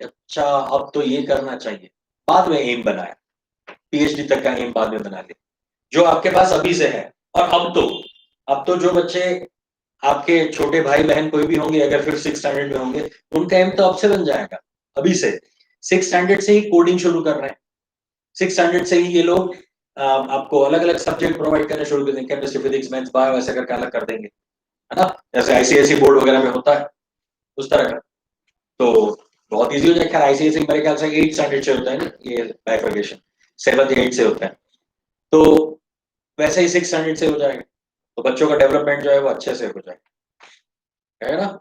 अच्छा अब तो ये करना चाहिए। बाद में एम बनाया, पीएचडी तक का एम बाद में बना लिया, जो आपके पास अभी से है। और अब तो जो बच्चे आपके छोटे भाई बहन कोई भी होंगे, अगर फिर 6 स्टैंडर्ड में होंगे, उनका एम तो अब से बन जाएगा, अभी से। 6 स्टैंडर्ड से ही कोडिंग शुरू कर रहे हैं। 6 स्टैंडर्ड से ही ये लोग आपको अलग अलग सब्जेक्ट प्रोवाइड करने शुरू कर देंगे, केमिस्ट्री फिजिक्स मैथ्स बायो ऐसे करके अलग कर देंगे, है ना, जैसे आईसीएसई बोर्ड वगैरह में होता है उस तरह का। तो बहुत इजी हो जाए। खैर आईसीएसई मेरे ख्याल से 8 स्टैंडर्ड से होता है ना, ये बाइफर्केशन 7 या 8 से होता है। तो वैसे ही 6 स्टैंडर्ड से हो जाएगा, तो बच्चों का डेवलपमेंट जो है वो अच्छे से हो जाएगा, है ना।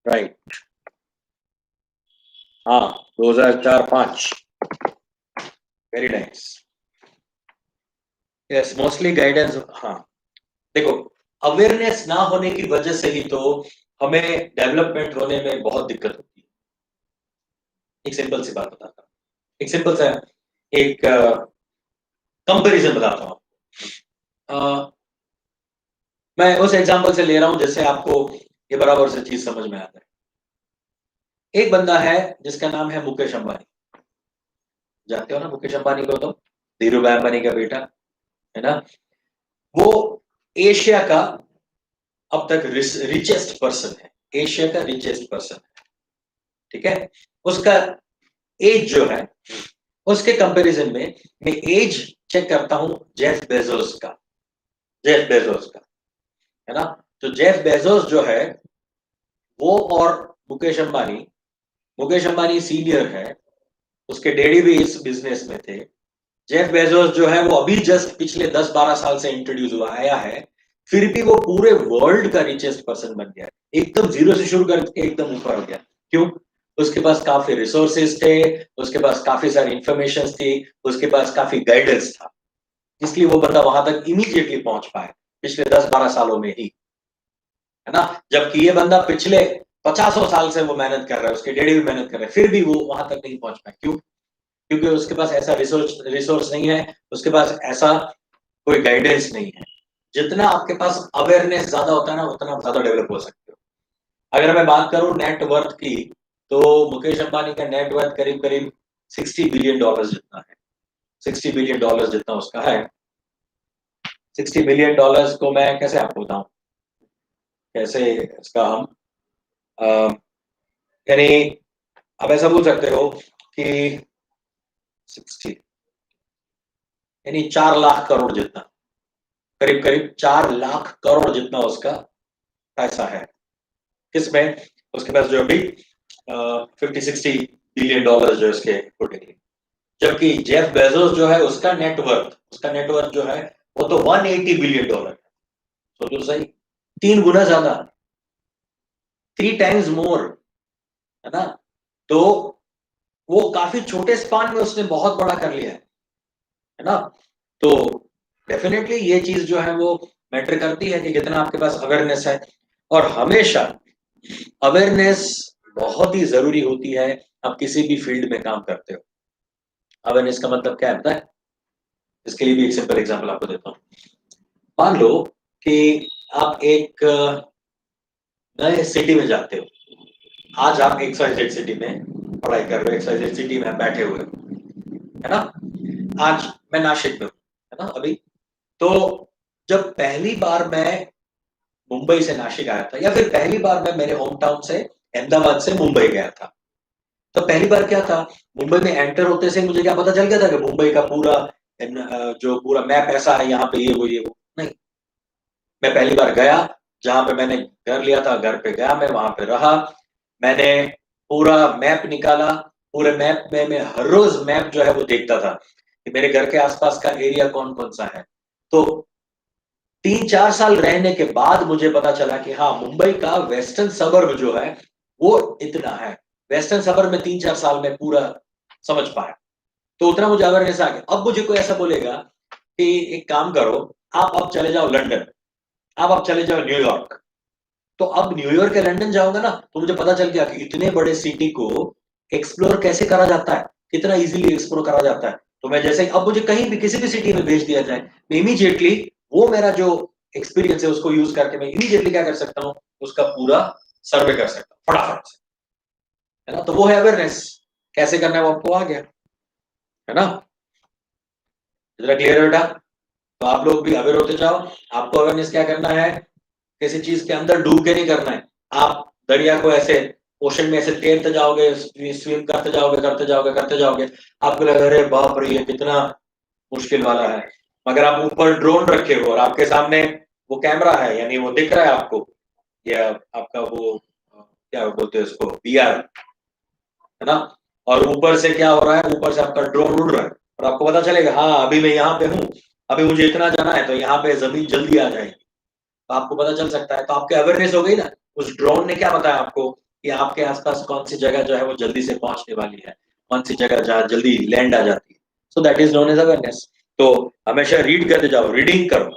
राइट। हाँ, 2004-5। Very nice. Yes, mostly guidance. हाँ, देखो, अवेयरनेस ना होने की वजह से ही तो हमें डेवलपमेंट होने में बहुत दिक्कत होती है। एक सिंपल सी बात बताता हूँ, एक सिंपल सा एक कंपैरिजन बताता हूँ। मैं उस एग्जांपल से ले रहा हूं जिससे आपको ये बराबर से चीज समझ में आता है। एक बंदा है जिसका नाम है मुकेश अंबानी। जानते हो ना मुकेश अंबानी को, तो धीरू भाई अंबानी का बेटा, है ना। वो एशिया का अब तक रिचेस्ट पर्सन है, एशिया का रिचेस्ट पर्सन है, ठीक है। उसका एज जो है, उसके कंपैरिजन में मैं एज चेक करता हूं जेफ बेजोस का, जेफ बेजोस का, है ना। तो जेफ बेजोस जो है वो और मुकेश अंबानी, मुकेश अंबानी सीनियर है, उसके डैडी भी इस बिजनेस में थे। जेफ बेजोस जो है वो अभी जस्ट पिछले 10-12 साल से इंट्रोड्यूस हुआ आया है, फिर भी वो पूरे वर्ल्ड का रिचेस्ट पर्सन बन गया, एकदम जीरो से शुरू करके एकदम ऊपर हो गया। क्यों? उसके पास काफी रिसोर्सेज थे, उसके पास काफी सारी इंफॉर्मेशन थी, उसके पास काफी गाइडेंस था, इसलिए वो बंदा वहां तक इमीडिएटली पहुंच पाया पिछले 10-12 सालों में ही, है ना। जबकि ये बंदा पिछले 50 साल से वो मेहनत कर रहा है, उसके डैडी भी मेहनत कर रहे हैं, फिर भी वो वहां तक नहीं पहुंच पाए। क्यों? क्योंकि उसके पास ऐसा रिसोर्स रिसोर्स नहीं है, उसके पास ऐसा कोई गाइडेंस नहीं है। जितना आपके पास अवेयरनेस ज्यादा होता है ना, उतना आप ज्यादा डेवलप हो सकते हो। अगर मैं बात करूं नेटवर्थ की, तो मुकेश अंबानी का नेटवर्थ करीब करीब $60 बिलियन जितना है। $60 बिलियन जितना उसका है। $60 बिलियन को मैं कैसे आपको बताऊं, कैसे इसका हम यानी आप ऐसा बोल सकते हो कि 60 यानी 4 लाख करोड़ जितना, करीब करीब 4 लाख करोड़ जितना उसका पैसा है। किसमें? उसके पास जो अभी 50-60 बिलियन जो इसके पुटिंग। जबकि जेफ बेजोस जो है उसका नेटवर्थ जो है वो तो $180 बिलियन है। सोचो सही, 3 गुना ज्यादा। 3 टाइम्स मोर, है ना। तो वो काफी छोटे स्पान में उसने बहुत बड़ा कर लिया है ना। तो डेफिनेटली ये चीज जो है वो मैटर करती है कि कितना आपके पास अवेयरनेस है। और हमेशा अवेयरनेस बहुत ही जरूरी होती है। आप किसी भी फील्ड में काम करते हो, अवेयरनेस का मतलब क्या है पता है? इसके लिए भी एक सिंपल एग्जांपल आपको देता हूँ। मान लो कि आप एक नए सिटी में जाते हो। आज आप XYZ सिटी में पढ़ाई कर रहे हो, XYZ सिटी में आप बैठे हुए हो, है ना। आज मैं नासिक में हूँ, है ना अभी। तो जब पहली बार मैं मुंबई से नासिक आया था, या फिर पहली बार मैं मेरे होम टाउन से अहमदाबाद से मुंबई गया था, तो पहली बार क्या था, मुंबई में एंटर होते से मुझे क्या पता चल गया था कि मुंबई का पूरा जो पूरा मैप ऐसा है, यहाँ पे ये वो नहीं। मैं पहली बार गया, जहां पे मैंने घर लिया था, घर पे गया, मैं वहां पे रहा, मैंने पूरा मैप निकाला। पूरे मैप में मैं हर रोज मैप जो है वो देखता था कि मेरे घर के आसपास का एरिया कौन कौन सा है। तो 3-4 साल रहने के बाद मुझे पता चला कि हाँ, मुंबई का वेस्टर्न सबर्ब जो है वो इतना है। वेस्टर्न सबर्ब में 3-4 साल में पूरा समझ पाया। तो उतना मुझे अवेयरनेस आ गया। अब मुझे कोई ऐसा बोलेगा कि एक काम करो, आप अब चले जाओ लंदन, आप चले जाओ न्यूयॉर्क। तो अब न्यूयॉर्क या लंदन जाऊंगा ना, तो मुझे पता चल गया कि इतने बड़े सिटी को एक्सप्लोर कैसे करा जाता है, कितना इजीली एक्सप्लोर करा जाता है। तो मैं जैसे अब मुझे कहीं भी किसी भी सिटी में भेज दिया जाए, मैं इमीडिएटली वो मेरा जो एक्सपीरियंस है उसको यूज करके मैं इमीडिएटली क्या कर सकता हूँ, उसका पूरा सर्वे कर सकता हूँ फटाफट से, है ना। तो वो है अवेयरनेस। कैसे करना है वो आपको आ गया, है ना। जरा क्लियर है बेटा। तो आप लोग भी अवेयर होते जाओ। आपको अवेयरनेस क्या करना है, किसी चीज के अंदर डूब के नहीं करना है। आप दरिया को ऐसे ओशन में ऐसे तैरते जाओगे, स्विम करते जाओगे करते जाओगे करते जाओगे, आपको लगेगा अरे बाप रे ये कितना मुश्किल वाला है। मगर आप ऊपर ड्रोन रखे हो और आपके सामने वो कैमरा है, यानी वो दिख रहा है आपको, या आपका वो क्या बोलते हैं उसको, VR, है ना। और ऊपर से क्या हो रहा है, ऊपर से आपका ड्रोन उड़ रहा है और आपको पता चलेगा हाँ अभी मैं यहाँ पे हूँ, अभी मुझे इतना जाना है, तो यहाँ पे जमीन जल्दी आ जाएगी। तो आपको पता चल सकता है, तो आपके अवेयरनेस हो गई ना। उस ड्रोन ने क्या बताया आपको कि आपके आसपास कौन सी जगह जो है वो जल्दी से पहुंचने वाली है, कौन सी जगह जहाँ जल्दी लैंड आ जाती है। So that is known as awareness. तो हमेशा रीड करते जाओ, रीडिंग करो।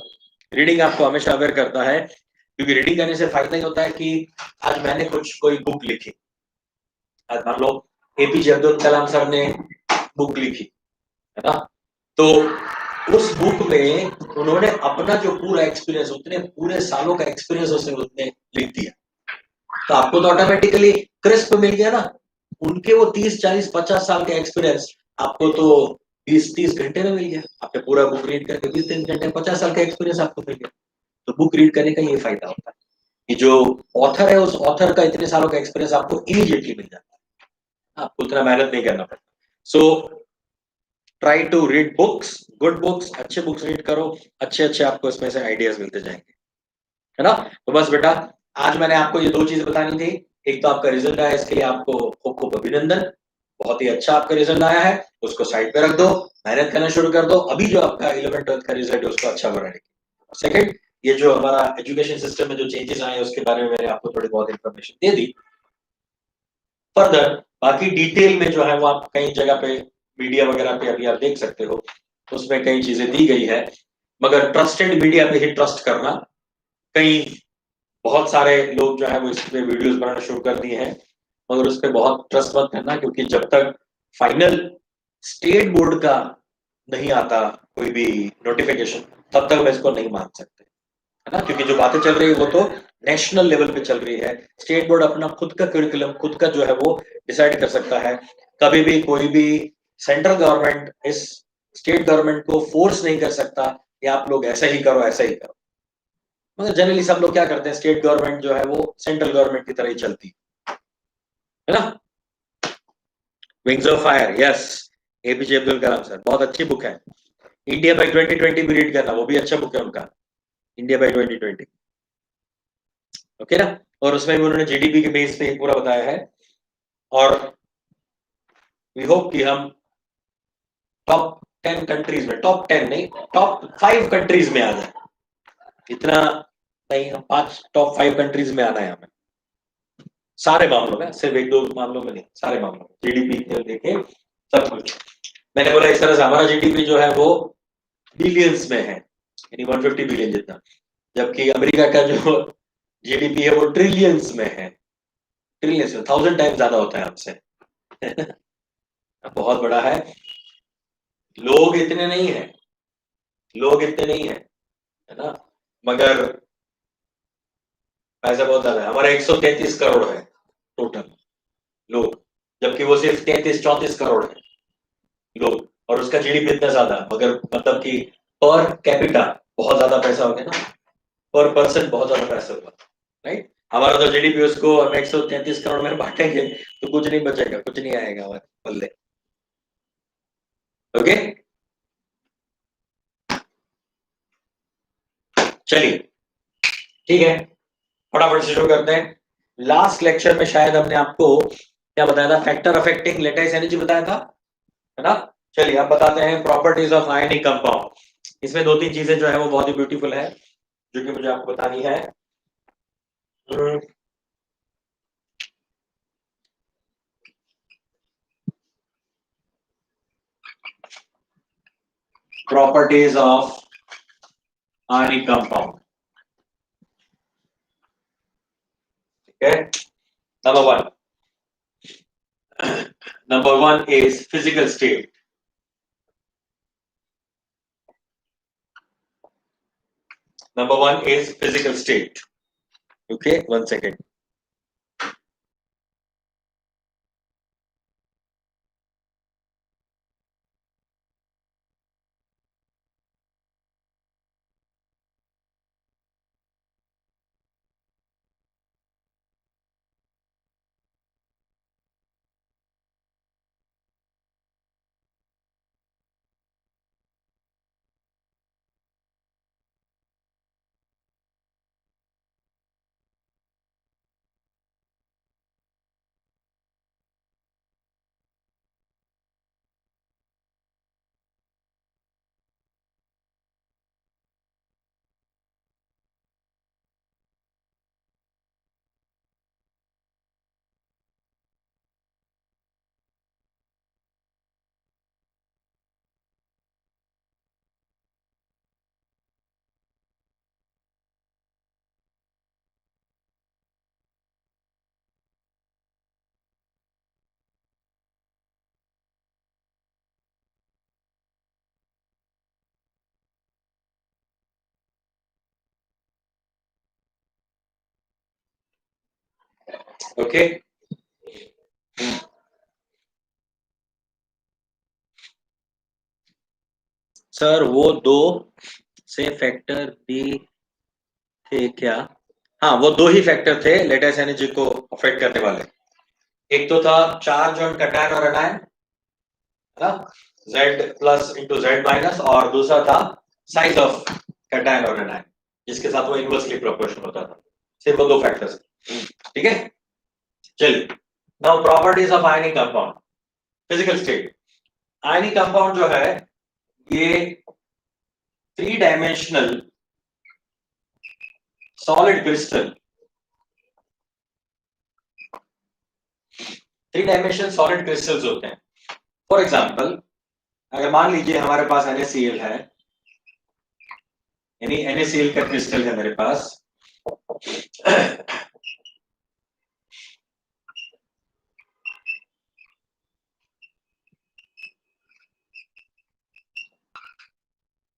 रीडिंग आपको हमेशा अवेयर करता है, क्योंकि रीडिंग करने से फायदा ही होता है कि आज मैंने कुछ कोई बुक लिखी, आज मान लो APJ अब्दुल कलाम सर ने बुक लिखी, है ना। तो उस बुक में उन्होंने अपना जो पूरा एक्सपीरियंस, उतने पूरे सालों का एक्सपीरियंस उसने लिख दिया। तो आपको तो ऑटोमेटिकली क्रिस्प मिल गया ना। उनके वो 30-40-50 साल के एक्सपीरियंस आपको तो 20-30 घंटे में मिल गया। आपने पूरा बुक रीड करके 20-30 घंटे में 50 साल का एक्सपीरियंस आपको मिल गया। तो बुक रीड करने का ये फायदा होता है कि जो ऑथर है उस ऑथर का इतने सालों का एक्सपीरियंस आपको इमीडिएटली मिल जाता है, आपको उतना मेहनत नहीं करना पड़ता। So try to read books, good books, अच्छे बुक्स रीड करो, अच्छे अच्छे आपको इसमें से आइडियाज मिलते जाएंगे, है ना। तो बस बेटा, आज मैंने आपको ये 2 चीजें बतानी थी। एक तो आपका रिजल्ट आया, इसके लिए आपको खूब खूब अभिनंदन। बहुत ही अच्छा आपका रिजल्ट आया है, उसको साइड पे रख दो, मेहनत करना शुरू कर दो। अभी जो आपका 11th-12th का रिजल्ट है उसको अच्छा बनाने की। सेकंड, ये जो हमारा एजुकेशन सिस्टम में जो चेंजेस आए हैं उसके बारे में मैंने आपको थोड़ी बहुत इन्फॉर्मेशन दे दी। फर्दर बाकी डिटेल में जो है वो आप कई जगह पे मीडिया वगैरह पे अभी आप देख सकते हो, उसमें कई चीजें दी गई है। मगर ट्रस्टेड मीडिया पे ही ट्रस्ट करना। कई बहुत सारे लोग जो है वो इस पे वीडियोस बनाना शुरू कर दिए हैं, मगर उस पर बहुत ट्रस्ट मत करना, क्योंकि जब तक फाइनल स्टेट बोर्ड का नहीं आता कोई भी नोटिफिकेशन, तब तक मैं इसको नहीं मान सकते, है ना। क्योंकि जो बातें चल रही है वो तो नेशनल लेवल पे चल रही है। स्टेट बोर्ड अपना खुद का करिकुलम खुद का जो है वो डिसाइड कर सकता है। कभी भी कोई भी सेंट्रल गवर्नमेंट इस स्टेट गवर्नमेंट को फोर्स नहीं कर सकता कि आप लोग ऐसा ही करो ऐसा ही करो। मगर जनरली सब लोग क्या करते हैं, स्टेट गवर्नमेंट जो है वो सेंट्रल गवर्नमेंट की तरह ही चलती है ना। Wings of fire, yes, APJ Abdul Kalam sir, बहुत अच्छी बुक है। इंडिया बाय 2020 भी रीड करना, वो भी अच्छा बुक है उनका, इंडिया बाय 2020। ओके ना। और उसमें भी उन्होंने GDP के बेस पे पूरा बताया है। और वी होप कि हम टॉप 10 कंट्रीज में, टॉप 10 नहीं, टॉप 5 कंट्रीज में आ जाए। इतना नहीं, हम 5 टॉप 5 कंट्रीज में आना है हमें। सारे मामलों में, सिर्फ एक दो मामलों में नहीं, सारे मामलों में जीडीपी देखे सब कुछ। मैंने बोला इस तरह से हमारा जीडीपी जो है वो बिलियंस में है, यानी 150 बिलियन जितना, जबकि अमेरिका का जो जीडीपी है वो ट्रिलियंस में है, ट्रिलियंस में 1000 टाइम्स ज्यादा होता है हमसे। बहुत बड़ा है। लोग इतने नहीं है, लोग इतने नहीं है ना, मगर पैसा बहुत ज्यादा है। हमारा 133 करोड़ है टोटल लोग, जबकि वो सिर्फ 33-34 करोड़ है लोग, और उसका जीडीपी इतना ज्यादा, मगर मतलब कि पर कैपिटा बहुत ज्यादा पैसा हो गया ना, पर पर्सन बहुत ज्यादा पैसा होगा, राइट। हमारा तो जीडीपी उसको हम 133 करोड़ में बांटेंगे तो कुछ नहीं बचेगा, कुछ नहीं आएगा हमारे बल्ले। ओके, चलिए ठीक है, फटाफट से शुरू करते हैं। लास्ट लेक्चर में शायद हमने आपको क्या बताया था, फैक्टर अफेक्टिंग लेटाइस एनर्जी बताया था, है ना। चलिए अब बताते हैं प्रॉपर्टीज ऑफ आयनिक कंपाउंड। इसमें दो तीन चीजें जो है वो बहुत ही ब्यूटीफुल है, जो कि मुझे आपको बतानी है। प्रॉपर्टीज ऑफ आयनिक कंपाउंड, ठीक है। Number one, number one is physical state. Number one is physical state. Okay, 1 second. Okay. Sir वो दो से फैक्टर भी थे क्या? हाँ, वो दो ही फैक्टर थे लेटेस्ट एनर्जी को अफेक्ट करने वाले। एक तो था चार्ज ऑन कैटायन और एनायन, है ना, Z plus into Z minus, और दूसरा था साइज ऑफ कैटायन और एनायन, जिसके साथ वो इनवर्सली प्रोपोर्शनल होता था। सिर्फ वो दो फैक्टर्स, ठीक है। चलिए, now properties of ionic compound, physical state. Ionic compound जो है ये 3 dimensional solid crystal, 3 dimensional solid crystals होते हैं। फॉर एग्जांपल, अगर मान लीजिए हमारे पास NaCl है, यानी NaCl का क्रिस्टल है मेरे पास,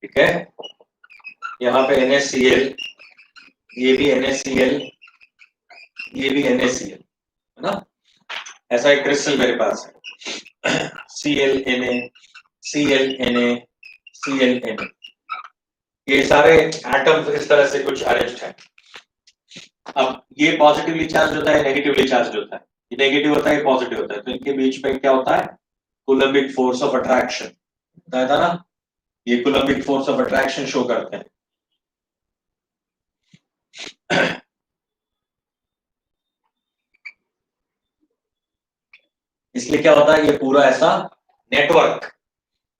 ठीक है। यहाँ पे NaCl, ये भी NaCl, ये भी NaCl, है ना। ऐसा एक क्रिस्टल मेरे पास है, ClNa, ClNa, ClNa। ये सारे एटम्स इस तरह से कुछ अरेंज्ड है। अब ये पॉजिटिवली चार्ज होता है, नेगेटिवली चार्ज होता है, ये नेगेटिव होता है, पॉजिटिव होता है, तो इनके बीच में क्या होता है, कूलम्बिक फोर्स ऑफ अट्रैक्शन बताया था ना, ये Coulombic force of attraction show करते हैं। इसलिए क्या होता है, ये पूरा ऐसा नेटवर्क,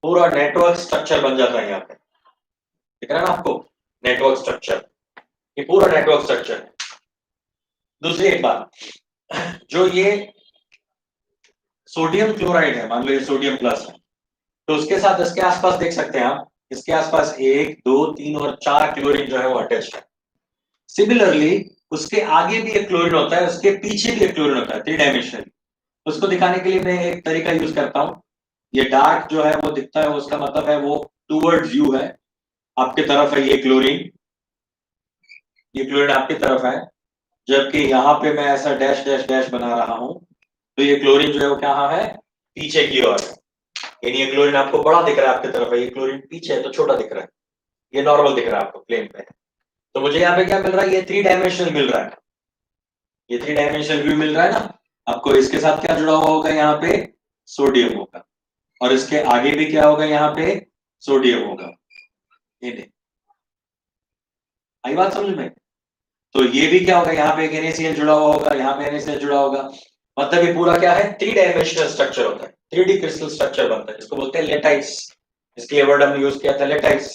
पूरा नेटवर्क स्ट्रक्चर बन जाता है यहाँ पे, दिख रहा है ना आपको, नेटवर्क स्ट्रक्चर, ये पूरा नेटवर्क स्ट्रक्चर है। दूसरी एक बात, जो ये सोडियम क्लोराइड है, मान लो ये सोडियम प्लस है, तो उसके साथ इसके आसपास देख सकते हैं आप, इसके आसपास 1 2 3 और 4 क्लोरीन जो है वो अटैच है। सिमिलरली उसके आगे भी एक क्लोरीन होता है, उसके पीछे भी एक क्लोरीन होता है, 3 डायमेंशनल। उसको दिखाने के लिए मैं एक तरीका यूज करता हूं। ये डार्क जो है वो दिखता है, उसका मतलब है वो टूवर्ड्स यू है, आपके तरफ है ये क्लोरीन, ये क्लोरीन आपकी तरफ है। जबकि यहाँ पे मैं ऐसा डैश डैश डैश बना रहा हूं, तो ये क्लोरीन जो है वो क्या है, पीछे की ओर है। यानी ये क्लोरीन आपको बड़ा दिख रहा है आपकी तरफ है, ये क्लोरीन पीछे है तो छोटा दिख रहा है, ये नॉर्मल दिख रहा है आपको प्लेन पे। तो मुझे यहाँ पे क्या मिल रहा है, ये 3 डायमेंशनल मिल रहा है, ये 3 डायमेंशनल व्यू मिल रहा है ना आपको। इसके साथ क्या जुड़ा हुआ होगा, यहाँ पे सोडियम होगा, और इसके आगे भी क्या होगा, यहाँ पे सोडियम होगा। ये देख, आई बात समझ में। तो ये भी क्या होगा, यहाँ पे एक NaCl जुड़ा हुआ होगा, यहाँ पे NaCl जुड़ा होगा। मतलब ये पूरा क्या है, 3 डायमेंशनल स्ट्रक्चर होता है, 3D क्रिस्टल स्ट्रक्चर बनता है, इसको बोलते हैं लेटाइस। इसके वर्ड हमने यूज किया था, लेटाइस।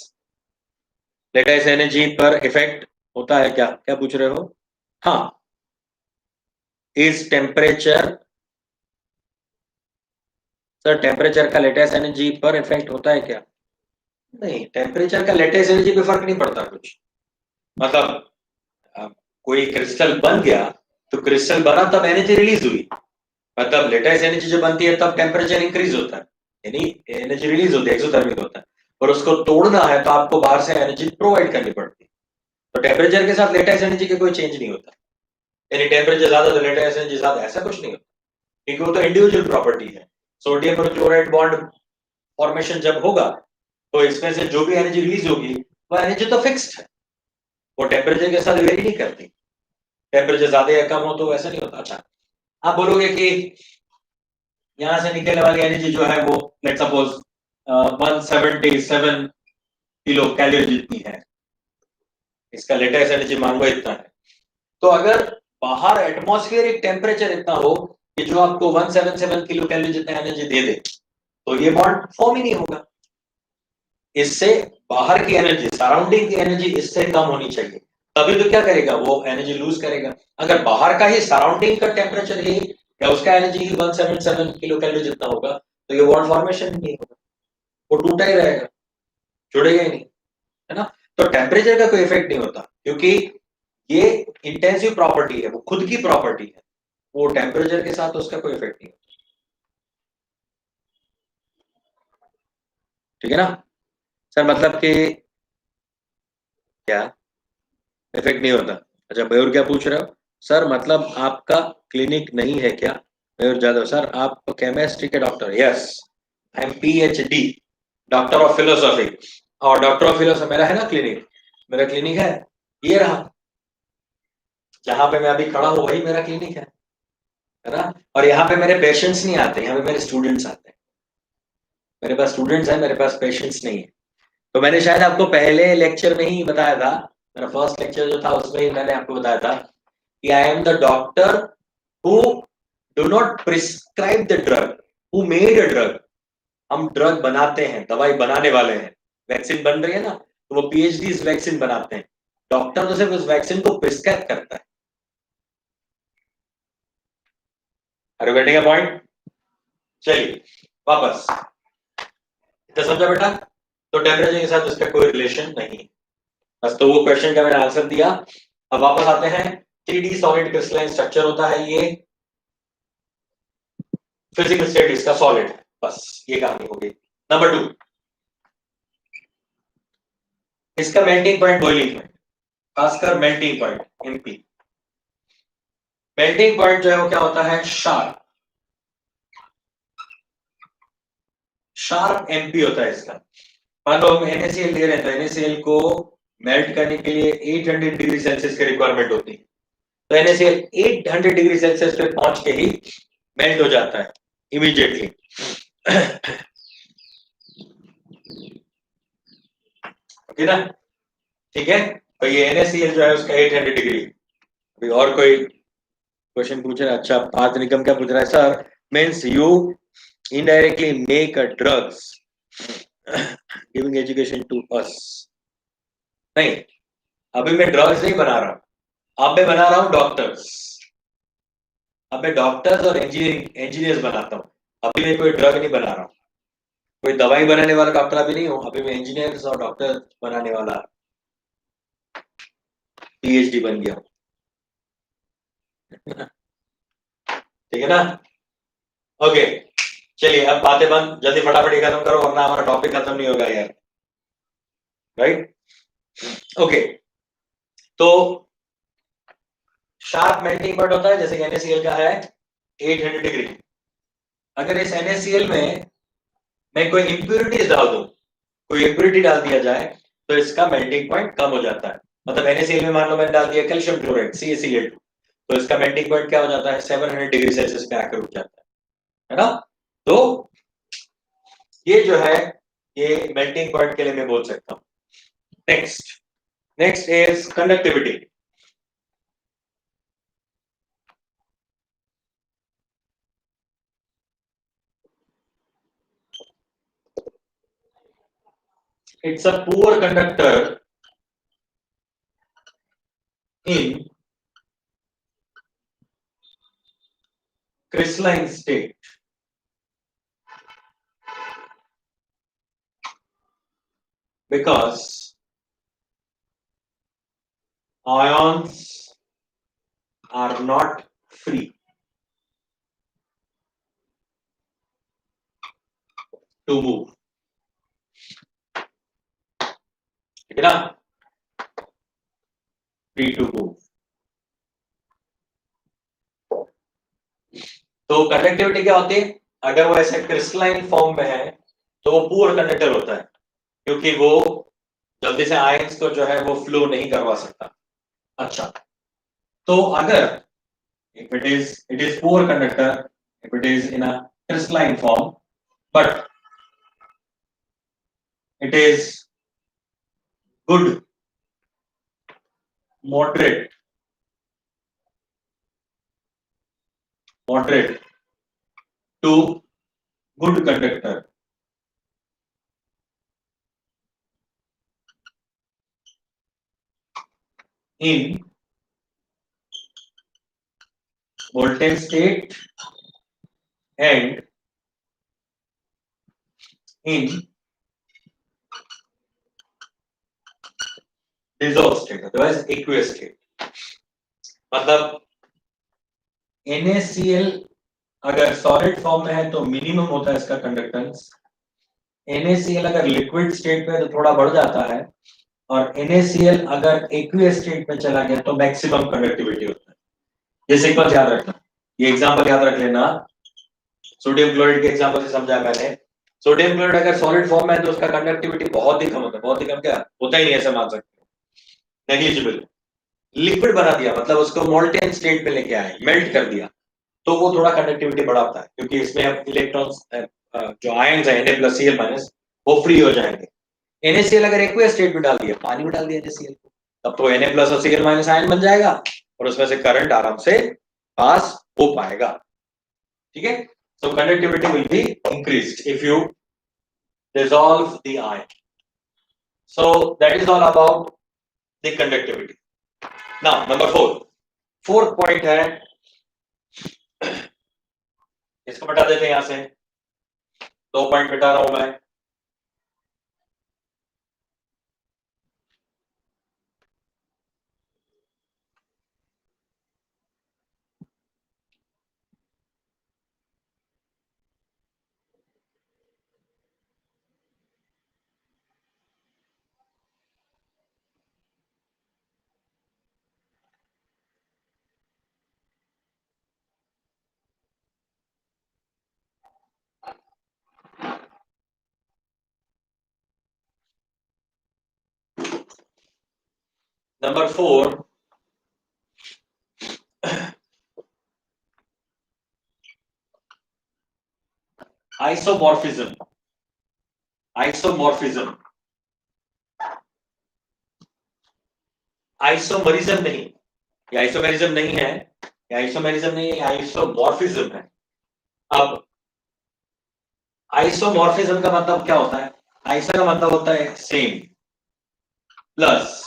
लेटाइस एनर्जी पर इफेक्ट होता है क्या, क्या पूछ रहे हो? हाँ, इज टेम्परेचर, सर टेम्परेचर का लेटेस्ट एनर्जी पर इफेक्ट होता है क्या? नहीं, टेम्परेचर का लेटेस्ट एनर्जी पे फर्क नहीं पड़ता कुछ। मतलब कोई क्रिस्टल बन गया, तो क्रिस्टल बना तब एनर्जी रिलीज हुई, मतलब लेटेस्ट एनर्जी जो बनती है तब टेम्परेचर इंक्रीज होता है, यानी एनर्जी रिलीज होती है, एक्सोथर्मिक होता है। और उसको तोड़ना है तो आपको बाहर से एनर्जी प्रोवाइड करनी पड़ती है। तो टेम्परेचर के साथ लेटेस्ट एनर्जी का कोई चेंज नहीं होता, यानी टेम्परेचर ज्यादा तो लेटेस्ट एनर्जी ज्यादा, ऐसा कुछ नहीं होता, क्योंकि वो तो इंडिविजुअल प्रॉपर्टी है। सोडियम और क्लोराइड बॉन्ड फॉर्मेशन जब होगा, तो इसमें से जो भी एनर्जी रिलीज होगी वो एनर्जी तो फिक्स्ड है, वो टेम्परेचर के साथ वेरी नहीं करती। टेम्परेचर ज्यादा या कम हो तो ऐसा नहीं होता। अच्छा, आप बोलोगे कि यहां से निकलने वाली एनर्जी जो है वो लेट्स सपोज 177 किलो कैलोरी जितनी है, इसका लेटेस्ट एनर्जी मान लो इतना है। तो अगर बाहर एटमॉस्फेरिक टेम्परेचर इतना हो कि जो आपको 177 किलो कैलोरी जितना एनर्जी दे दे, तो ये बॉन्ड फॉर्म ही नहीं होगा। इससे बाहर की एनर्जी, सराउंडिंग की एनर्जी इससे कम होनी चाहिए, तभी तो क्या करेगा, वो एनर्जी लूज करेगा। अगर बाहर का ही सराउंडिंग का टेम्परेचर ही या उसका एनर्जी ही 177 किलो कैलोरी जितना होगा, तो ये बॉन्ड फॉर्मेशन नहीं होगा, वो टूटा ही रहेगा, जुड़ेगा ही नहीं, है ना। तो टेम्परेचर का कोई इफेक्ट नहीं होता, क्योंकि ये इंटेंसिव प्रॉपर्टी है, वो खुद की प्रॉपर्टी है, वो टेम्परेचर के साथ उसका कोई इफेक्ट नहीं होता। ठीक है ना सर, मतलब कि क्या इफेक्ट नहीं होता? अच्छा, मयूर क्या पूछ रहे हो? सर मतलब आपका क्लिनिक नहीं है क्या? मयूर जादव, सर आप केमिस्ट्री के doctor? Yes, I am PhD, doctor of philosophy. और डॉक्टर ऑफ फिलोसॉफी मेरा है ना क्लिनिक, मेरा क्लिनिक है, ये रहा, जहां पे मैं अभी खड़ा हूं वही मेरा क्लिनिक है ना। और यहाँ पे मेरे पेशेंट्स नहीं आते, यहाँ पे मेरे स्टूडेंट्स आते हैं। मेरे पास स्टूडेंट्स हैं, मेरे पास पेशेंट्स नहीं है। तो मैंने शायद आपको पहले लेक्चर में ही बताया था, मेरा फर्स्ट लेक्चर जो था उसमें ही मैंने आपको बताया था कि I am the doctor who do not prescribe the drug, who made a drug. हम ड्रग बनाते हैं, दवाई बनाने वाले हैं। वैक्सीन बन रही है ना, तो वो PhD इस वैक्सीन बनाते हैं। डॉक्टर तो सिर्फ उस वैक्सीन को प्रिस्क्राइब करता है। अरे बेटे का पॉइंट, चलिए वापस, इतना समझा बेटा? तो टेम्परेचर के साथ इसका कोई रिलेशन नहीं। बस, तो वो क्वेश्चन का मैंने आंसर दिया। अब वापस आते हैं। 3D सॉलिड क्रिस्टलाइन स्ट्रक्चर होता है ये, फिजिकल स्टेट इसका सॉलिड है, बस ये कहानी हो गई। नंबर 2, इसका मेल्टिंग पॉइंट, बॉइलिंग पॉइंट, खासकर melting point MP। Melting point जो है वो क्या होता है, शार्प, शार्प MP होता है इसका। मान लो हम NaCl ले रहे हैं, तो NaCl को मेल्ट करने के लिए 800 डिग्री सेल्सियस की रिक्वायरमेंट होती है। तो NaCl 800 डिग्री सेल्सियस पे पहुंच के ही मेल्ट हो जाता है इमीडिएटली। ओके ना, ठीक है। तो ये NaCl जो है उसका 800 डिग्री। अभी और कोई क्वेश्चन पूछ रहा है? अच्छा, पार्थ निगम क्या पूछ रहा है, sir means you indirectly make a drugs giving education to us? नहीं, अभी मैं ड्रग्स नहीं बना रहा हूं, अब मैं बना रहा हूं डॉक्टर्स। अब मैं डॉक्टर्स और इंजीनियर्स बनाता हूँ, अभी मैं कोई ड्रग नहीं बना रहा हूँ, कोई दवाई बनाने वाला डॉक्टर अभी नहीं हूँ, अभी मैं इंजीनियर्स और डॉक्टर बनाने वाला पीएचडी बन गया हूँ। ठीक है ना? ओके, चलिए अब बातें बंद, जल्दी फटाफट खत्म करो वरना हमारा टॉपिक खत्म नहीं होगा यार। राइट? ओके, तो शार्प मेल्टिंग पॉइंट होता है जैसे कि NaCl का है 800 डिग्री। अगर इस NaCl में मैं कोई इंप्योरिटीज डाल दूं, कोई इंप्योरिटी डाल दिया जाए तो इसका मेल्टिंग पॉइंट कम हो जाता है। मतलब NaCl में मान लो मैंने डाल दिया कैल्शियम क्लोराइड CaCl2, तो इसका मेल्टिंग पॉइंट क्या हो जाता है 700 डिग्री सेल्सियस पे आकर रुक जाता है ना? तो ये जो है ये मेल्टिंग पॉइंट के लिए मैं बोल सकता हूं। Next is conductivity. It's a poor conductor in crystalline state because ions are not free to move. ठीक है ना? Free to move. तो कंडक्टिविटी क्या होती है? अगर वो ऐसे क्रिस्टलाइन फॉर्म में है तो वो पुअर कंडक्टर होता है, क्योंकि वो जल्दी से आयंस को जो है वो फ्लो नहीं करवा सकता। अच्छा, तो अगर if it is poor conductor, if it is in a crystalline form, but it is good, moderate to good conductor in molten state and in dissolved state, otherwise aqueous state। मतलब NaCl अगर solid form में है तो minimum होता है इसका conductance, NaCl अगर liquid state में है तो थोड़ा बढ़ जाता है, और NaCl अगर एक्वियस स्टेट में चला गया तो मैक्सिमम कंडक्टिविटी होता है। ये सीक्वेंस याद रखना, ये एग्जांपल याद रख लेना। सोडियम क्लोराइड के एग्जांपल से समझाया मैंने। सोडियम क्लोराइड अगर सॉलिड फॉर्म में है तो उसका कंडक्टिविटी बहुत ही कम होता है, बहुत ही कम, क्या होता ही नहीं, ऐसा मान सकते हो, नेग्लिजिबल। लिक्विड बना दिया मतलब उसको मोल्टेन स्टेट पे लेके आए, मेल्ट कर दिया, तो वो थोड़ा कंडक्टिविटी बढ़ाता है, क्योंकि इसमें अब इलेक्ट्रॉन्स जो आयंस है Na+Cl- वो फ्री हो जाएंगे। NaCl अगर एक्वियस स्टेट में डाल दिया, पानी में डाल दिया NaCl को, तब तो Na+ और Cl- आयन बन जाएगा और उसमें से करंट आराम से पास हो पाएगा। ठीक है? So conductivity will be increased if you dissolve the ion. So that is all about the conductivity. Now number 4, fourth point है, इसको बता देते हैं यहां से, 2 पॉइंट बता रहा हूं मैं। Number 4, isomorphism. आइसोमॉर्फिज्म, आइसोमरिज्म नहीं, ये आइसोमेरिज्म नहीं है, ये आइसोमेरिज्म नहीं है, आइसोमॉर्फिज्म है। अब आइसोमॉर्फिज्म का मतलब क्या होता है? आइसो का मतलब होता है सेम, प्लस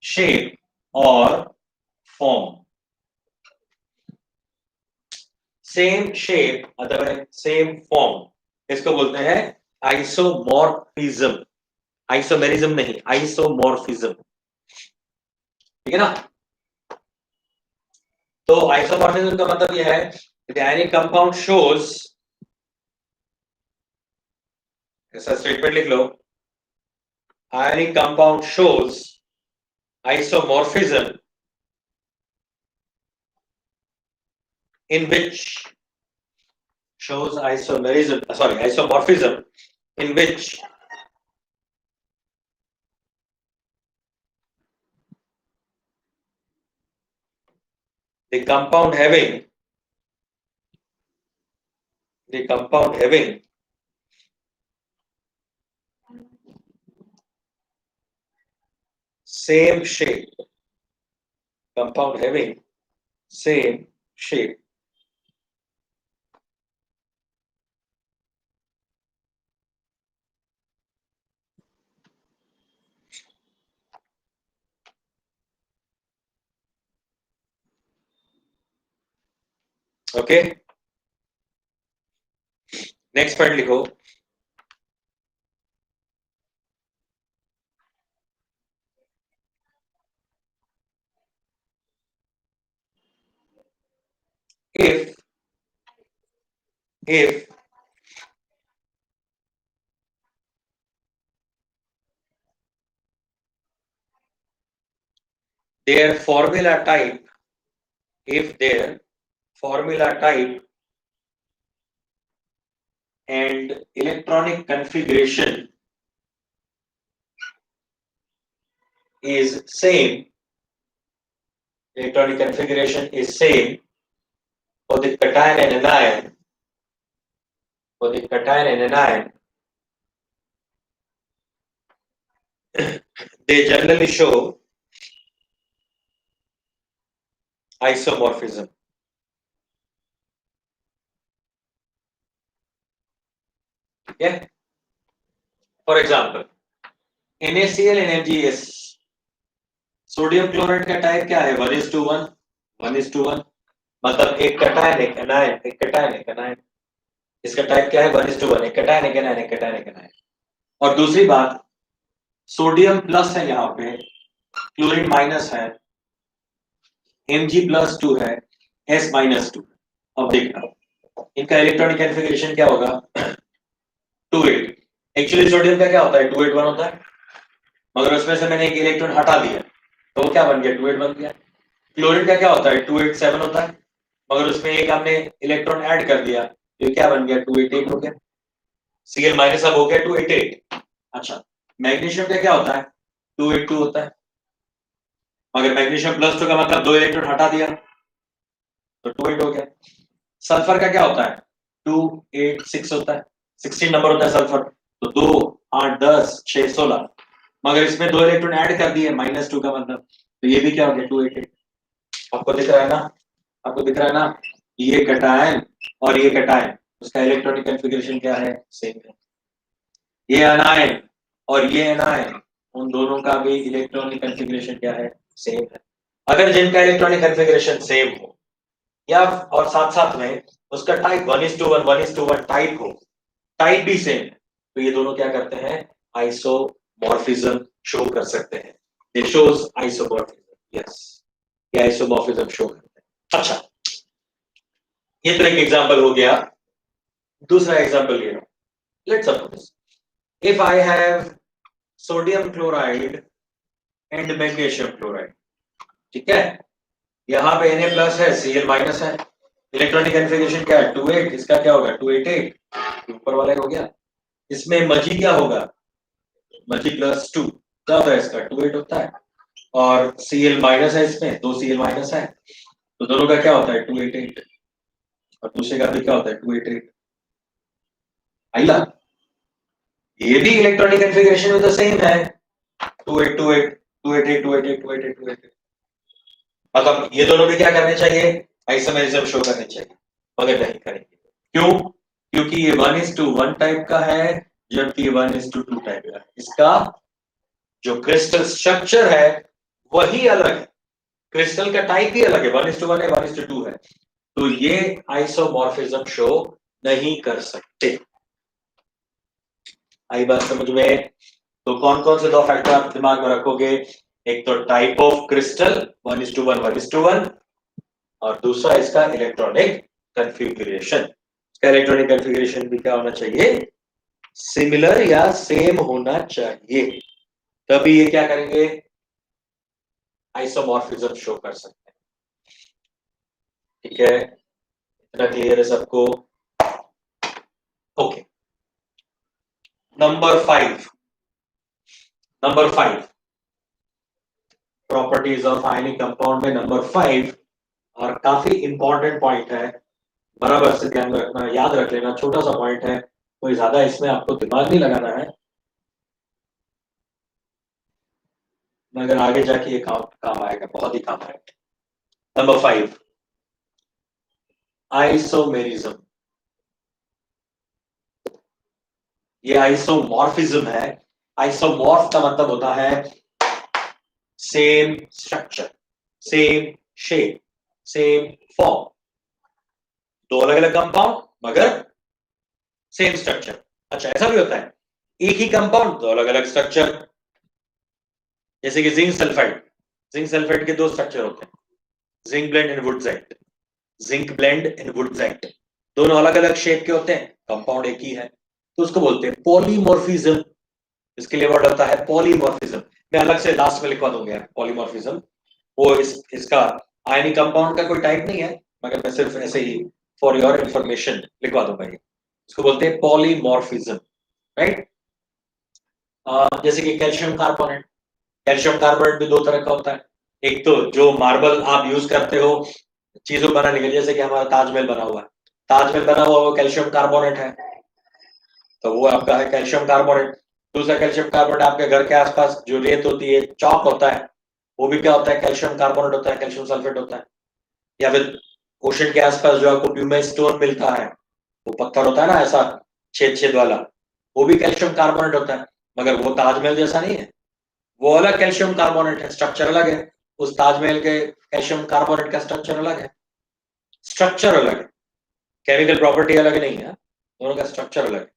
शेप और फॉर्म। सेम शेप अथवा सेम फॉर्म, इसको बोलते हैं आइसोमॉर्फिज्म। आइसोमेरिज्म नहीं, आइसोमॉर्फिज्म, ठीक है ना। तो आइसोमॉर्फिज्म का मतलब यह है एनी कंपाउंड शोज, ऐसा स्टेटमेंट लिख लो, any compound shows isomorphism in which shows isomerism, sorry, isomorphism in which the compound having same shape, compound having same shape, okay, next point लिखो, if their formula type, if their formula type and electronic configuration is same, electronic configuration is same for the cation and anion, for the cation and anion, they generally show isomorphism. Yeah. For example, NaCl and MgS, sodium chloride का type क्या है? 1:1, 1:1, मतलब एक cation एक anion, एक cation एक anion. इसका type क्या है? 1:1, एक कटायन एक एनायन, एक कटायन एक एनायन। और दूसरी बात, सोडियम प्लस है, यहाँ पे क्लोरीन माइनस है, Mg+2 है, S-2। अब देखना इनका इलेक्ट्रॉनिक कॉन्फ़िगरेशन क्या होगा? 2:8। एक्चुअली सोडियम का क्या होता है? 2:8:1 होता है, मगर उसमें से मैंने एक इलेक्ट्रॉन हटा दिया तो वो क्या बन गया? 2:8 बन गया। क्लोरीन का क्या होता है? 2:8:7 होता है, मगर उसमें एक हमने इलेक्ट्रॉन ऐड कर दिया तो क्या बन गया? 2:8:8 हो गया। Cl माइनस अब हो गया 2:8:8। अच्छा, मैग्नीशियम का क्या होता है? 2:8:2 होता है, मगर मैग्नीशियम +2 का मतलब 2 इलेक्ट्रॉन हटा दिया तो 2:8 हो गया। सल्फर का क्या होता है? 2:8:6 होता है, 16 नंबर होता है सल्फर, तो 2, 8, 10, 6, 16, मगर इसमें 2 इलेक्ट्रॉन ऐड कर दिए -2 का मतलब, तो ये भी क्या हो गया? 2:8:8। आपको दिख रहा है ना? आपको दिख रहा है ना? ये कटायन और ये कटायन, उसका इलेक्ट्रॉनिक कॉन्फ़िगरेशन क्या है? सेम है। ये अनायन और ये अनायन, उन दोनों का भी इलेक्ट्रॉनिक कॉन्फ़िगरेशन क्या है? सेम है। अगर जिनका इलेक्ट्रॉनिक कॉन्फ़िगरेशन सेम हो या और साथ साथ में उसका टाइप 1:1, 1:1 टाइप हो, टाइप भी सेम है, तो ये दोनों क्या करते हैं? आइसोमॉर्फिज्म शो कर सकते हैं। दे शोज आइसोमॉर्फिज्म, यस, ये आइसोमॉर्फिज्म शो करते हैं। अच्छा, ये तो एक एग्जांपल हो गया। दूसरा एग्जांपल ले लो, let's suppose if I have sodium chloride and magnesium chloride, ठीक है, यहाँ पे Na+ है, Cl- है, इलेक्ट्रॉनिक कॉन्फ़िगरेशन क्या है? 2:8, इसका क्या होगा? 2:8:8, ऊपर वाला हो गया। इसमें मजी क्या होगा? Mg+2 क्या होता है? इसका 2:8 होता है, और Cl- है, इसमें 2 Cl- है, तो दोनों का क्या होता है? 2:8:8, और दूसरे का भी क्या होता है? 2:8:8। आइला, ये भी इलेक्ट्रॉनिक कॉन्फ़िगरेशन में तो सेम है, 2:8:2:8, 2:8:8, 2:8:8, 2:8:8, 2:8:8, मतलब ये दोनों भी क्या करने चाहिए? आइसोमेरिज्म शो करने चाहिए, मगर नहीं करेंगे। क्यों? क्योंकि ये 1:1 टाइप का है, जबकि ये 1:2 टाइप का है। इसका जो क्रिस्टल स्ट्रक्चर है वही अलग है, क्रिस्टल का टाइप ही अलग है, 1:1 है, 1:2 है, तो ये आइसोमॉर्फिज्म शो नहीं कर सकते। आई बात समझ में? तो कौन कौन से दो फैक्टर आप दिमाग में रखोगे? एक तो टाइप ऑफ क्रिस्टल 1:1 1:1, और दूसरा इसका इलेक्ट्रॉनिक कन्फिगरेशन। इसका इलेक्ट्रॉनिक कन्फिगरेशन भी क्या होना चाहिए? सिमिलर या सेम होना चाहिए, तभी ये क्या करेंगे? आइसोमॉर्फिज्म शो कर सकते हैं। ठीक है, इतना क्लियर है सबको? Okay, number 5, properties of ionic compound में नंबर 5, और काफी इंपॉर्टेंट पॉइंट है, बराबर से ध्यान रखना, याद रख लेना, छोटा सा पॉइंट है, कोई ज्यादा इसमें आपको दिमाग नहीं लगाना है, मगर आगे जाके ये काम आएगा, बहुत ही काम आएगा। Number 5, isomerism. ये आइसोमॉर्फिज्म है। आइसोमॉर्फ का मतलब होता है same structure, same shape, same form, दो अलग अलग कंपाउंड मगर सेम स्ट्रक्चर। अच्छा, ऐसा भी होता है एक ही कंपाउंड दो अलग अलग स्ट्रक्चर, जैसे कि जिंक सल्फाइड। जिंक सल्फाइड के दो स्ट्रक्चर होते हैं, zinc blende and wurtzite. Zinc blende and wurtzite दोनों अलग अलग शेप के होते हैं, कंपाउंड एक ही है, तो उसको बोलते हैं पॉलीमॉर्फिज्म। इसके लिए वर्ड होता है पॉलीमॉर्फिज्म। मैं अलग से लास्ट में लिखवा दूंगा पॉलीमॉर्फिज्म। वो इसका आयनिक कंपाउंड का कोई टाइप नहीं है, मगर मैं सिर्फ ऐसे ही फॉर योर इंफॉर्मेशन लिखवा दूंगा ये। इसको बोलते हैं पॉलीमॉर्फिज्म, राइट? जैसे कि कैल्शियम कार्बोनेट। कैल्शियम कार्बोनेट भी दो तरह का होता है, एक तो जो मार्बल आप यूज करते हो चीजों बनाने के लिए, जैसे कि हमारा ताजमहल बना हुआ है, ताजमहल बना हुआ वो कैल्शियम कार्बोनेट है, तो वो आपका है कैल्शियम कार्बोनेट। दूसरा कैल्शियम कार्बोनेट आपके घर के आसपास जो रेत होती है, चौक होता है, वो भी क्या होता है? कैल्शियम कार्बोनेट होता है, कैल्शियम सल्फेट होता है। या फिर ओशन के आसपास जो आपको प्यूमाइन स्टोन मिलता है, वो पत्थर होता है ना ऐसा छेद छेद वाला, वो भी कैल्शियम कार्बोनेट होता है, मगर वो ताजमहल जैसा नहीं है, वो अलग कैल्शियम कार्बोनेट है, स्ट्रक्चर अलग है। उस ताजमहल के कैल्शियम कार्बोनेट का स्ट्रक्चर अलग है, स्ट्रक्चर अलग है, केमिकल प्रॉपर्टी अलग नहीं है, दोनों का स्ट्रक्चर अलग है।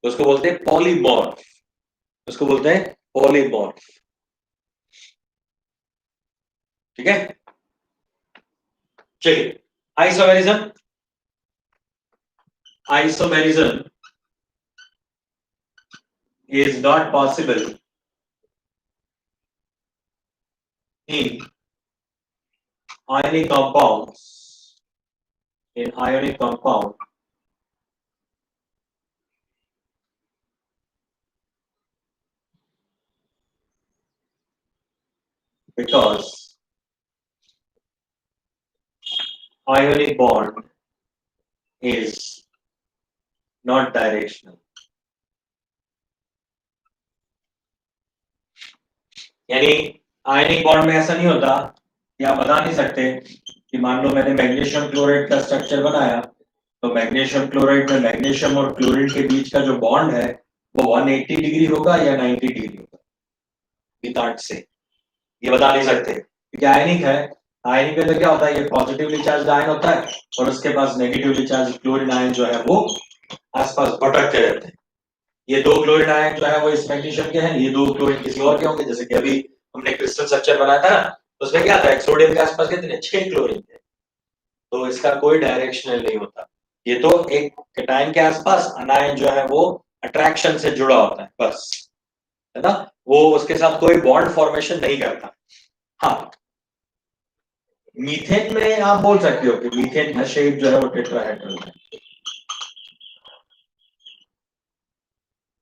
तो उसको बोलते हैं पॉलीमॉर्फ, उसको बोलते हैं पॉलीमॉर्फ। ठीक है, चलिए isomerism. Isomerism is not possible in ionic compounds, in ionic compound because ionic bond is not directional। यानी आयनिक बॉन्ड में ऐसा नहीं होता कि आप बता नहीं सकते कि मान लो मैंने मैग्नीशियम क्लोराइड का स्ट्रक्चर बनाया, तो मैग्नीशियम क्लोराइड में मैग्नीशियम और क्लोरीन के बीच का जो बॉन्ड है वो 180 डिग्री होगा या 90 डिग्री होगा, विदाउट से ये बता नहीं सकते, क्योंकि आयनिक है। आयनिक के अंदर क्या होता है? ये पॉजिटिवली चार्ज आयन होता है और उसके पास नेगेटिवली चार्ज क्लोरीन आयन जो है वो आसपास भटकते रहते हैं। ये दो क्लोरीन आयन जो है वो इस मैग्नीशियम के हैं, ये दो क्लोरीन किसी और के होंगे, जैसे कि अभी हमने क्रिस्टल स्ट्रक्चर बनाया था ना, तो उसमें क्या था? सोडियम के आसपास कितने? 6 क्लोरीन थे। तो इसका कोई डायरेक्शनल नहीं होता, ये तो एक कैटायन के आसपास अनायन जो है वो अट्रैक्शन से जुड़ा होता है बस, है ना? वो उसके साथ कोई बॉन्ड फॉर्मेशन नहीं करता। हाँ, मीथेन में आप बोल सकते हो कि मीथेन का शेप जो है वो टेट्राहेड्रल है,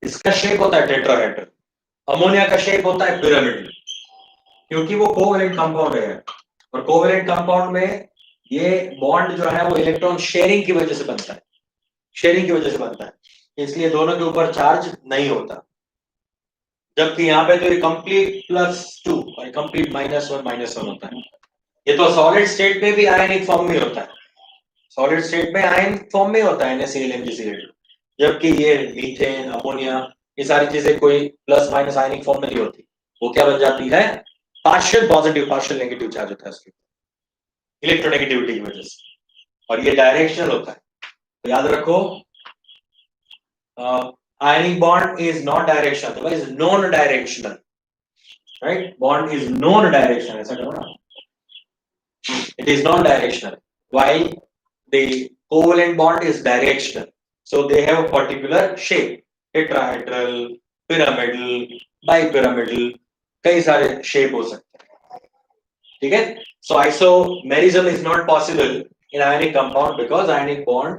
इसका शेप होता है टेट्राहेड्रल। अमोनिया का शेप होता है पिरामिडल, क्योंकि वो कोवेलेंट कंपाउंड है, और कोवेलेंट कंपाउंड में ये बॉन्ड जो है वो इलेक्ट्रॉन शेयरिंग की वजह से बनता है, शेयरिंग की वजह से बनता है, इसलिए दोनों के ऊपर चार्ज नहीं होता। जबकि यहाँ पे तो ये कंप्लीट +2 और कंप्लीट -1 होता है। ये तो सॉलिड स्टेट में भी आयनिक फॉर्म में होता है, सॉलिड स्टेट में आयन फॉर्म में होता है NaCl MgCl, जबकि ये मीथेन अमोनिया ये सारी चीजें कोई प्लस माइनस आयनिक फॉर्म में नहीं होती, वो क्या बन जाती है? Partial positive partial negative charge होता है उसके इलेक्ट्रोनेगेटिविटी की वजह से। और ये डायरेक्शनल होता है। तो याद रखो, ionic bond is not directional, it is non-directional, right? Bond is non-directional, ऐसा करो ना, it is non-directional, while the covalent bond is directional. So they have a particular shape, tetrahedral, pyramidal, bipyramidal, कई सारे shape हो सकते हैं, ठीक है? So isomerism is not possible in ionic compound because ionic bond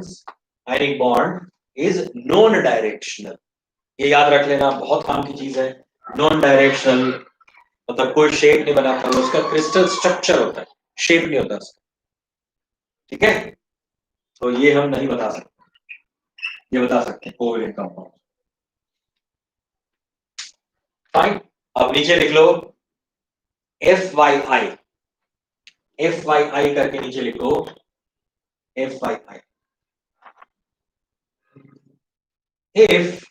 is non-directional. ये याद रख लेना, बहुत काम की चीज है। नॉन डायरेक्शनल मतलब कोई शेप नहीं बनाता, उसका क्रिस्टल स्ट्रक्चर होता है, शेप नहीं होता उसका, ठीक है? तो ये हम नहीं बता सकते, ये बता सकते हैं कोवेलेंट कंपाउंड। फाइन, अब नीचे लिख लो FYI, FYI करके नीचे लिखो FYI। If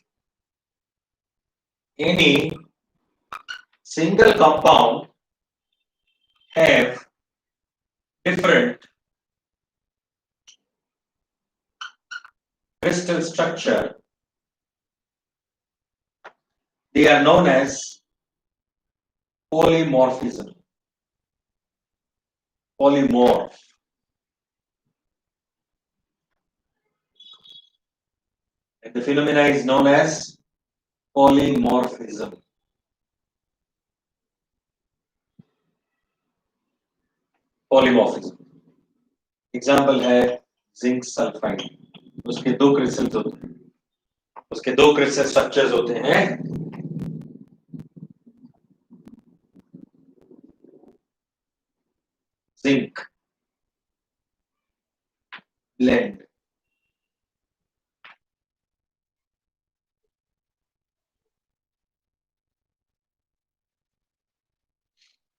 any single compound have different crystal structure, they are known as polymorphism. Polymorph. And the phenomena is known as polymorphism. Polymorphism. Example है जिंक सल्फाइड, उसके दो crystals होते हैं, उसके दो क्रिस्टल स्ट्रक्चर्स होते हैं, zinc blende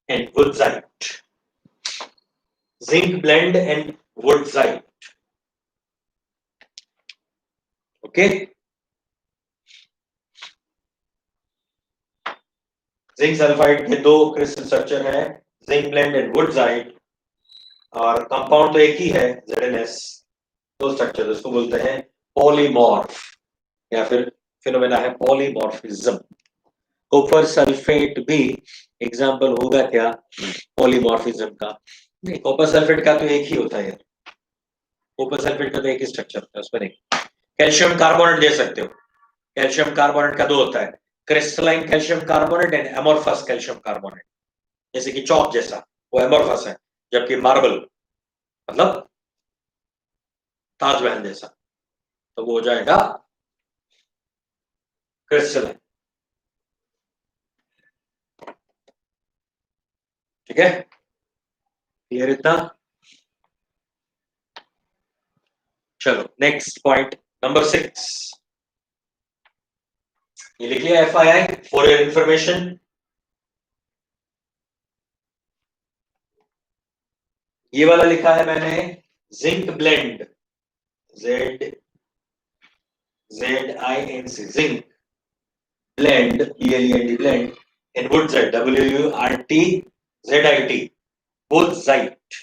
and wurtzite, zinc blende and wurtzite, okay? Zinc sulphide के दो क्रिस्टल स्ट्रक्चर है, जिंक ब्लेंड एंड वुडजाइट, और कंपाउंड तो एक ही है ZnS, दो स्ट्रक्चर, उसको बोलते हैं पॉलीमॉर्फ, या फिर फिनोमेना है पॉलीमॉर्फिज्म। कॉपर सल्फेट भी एग्जाम्पल होगा क्या पॉलीमॉर्फिज्म का? नहीं, कॉपर सल्फेट का तो एक ही होता है यार, कॉपर सल्फेट का तो एक ही स्ट्रक्चर होता है, उसमें नहीं। कैल्शियम कार्बोनेट दे सकते हो, कैल्शियम कार्बोनेट का दो होता है, crystalline calcium carbonate and amorphous calcium carbonate, जैसे कि चौक जैसा, वो एमोर्फस है, जबकि मार्बल मतलब ताजमहल जैसा, तो वो हो जाएगा क्रिस्टलाइन, ठीक है? क्लियर इतना? चलो नेक्स्ट पॉइंट नंबर 6, ये लिख लिया FYI फॉर योर इंफॉर्मेशन। ये वाला लिखा है मैंने zinc blende, ZINC, zinc blende, BLEND blende, and wurtzite, WURTZIT, wurtzite,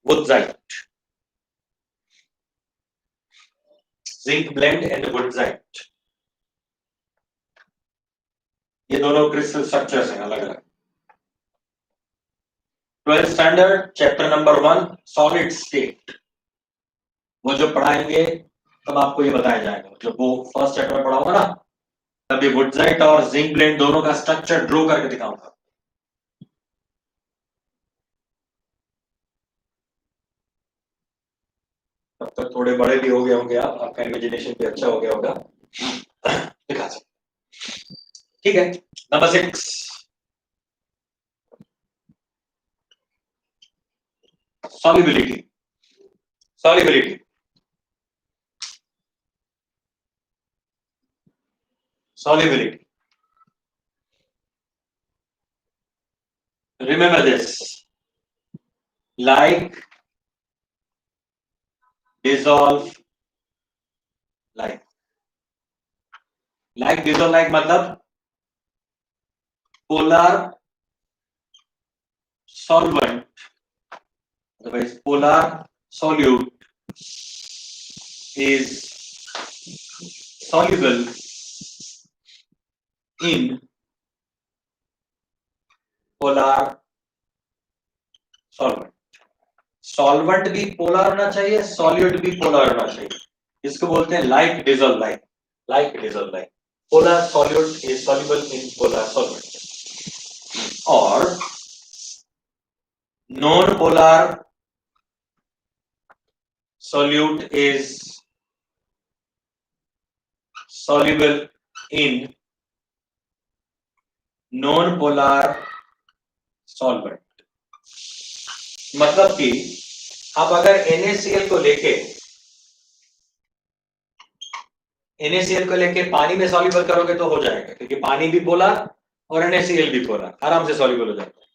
wurtzite, zinc blende and wurtzite, ये दोनों क्रिस्टल स्ट्रक्चर्स हैं अलग अलग। 12th standard chapter number 1 solid state, वो जो पढ़ाएंगे तब आपको ये बताया जाएगा, जब वो फर्स्ट चैप्टर में पढ़ा होगा ना, तब ये वुडजाइट और जिंक ब्लेंड दोनों का स्ट्रक्चर ड्रॉ करके दिखाऊंगा। तब तक थोड़े बड़े भी हो गए होंगे आप, आपका इमेजिनेशन भी अच्छा हो गया होगा, दिखा सकते, ठीक है? Number 6, solubility, solubility, solubility. Remember this, like, dissolve, like, dissolve, like मतलब polar solvent, otherwise polar solute is soluble in polar solvent. Solvent भी पोलर होना चाहिए, सॉलिड भी पोलर होना चाहिए। इसको बोलते हैं like dissolve like, like dissolve like. Polar solute is soluble in polar solvent. और non polar solute is soluble in non-polar solvent। मतलब कि आप अगर NaCl को लेके पानी में सॉल्युबल करोगे तो हो जाएगा, क्योंकि पानी भी पोलर और NaCl भी पोलर, आराम से सॉल्युबल हो जाता है।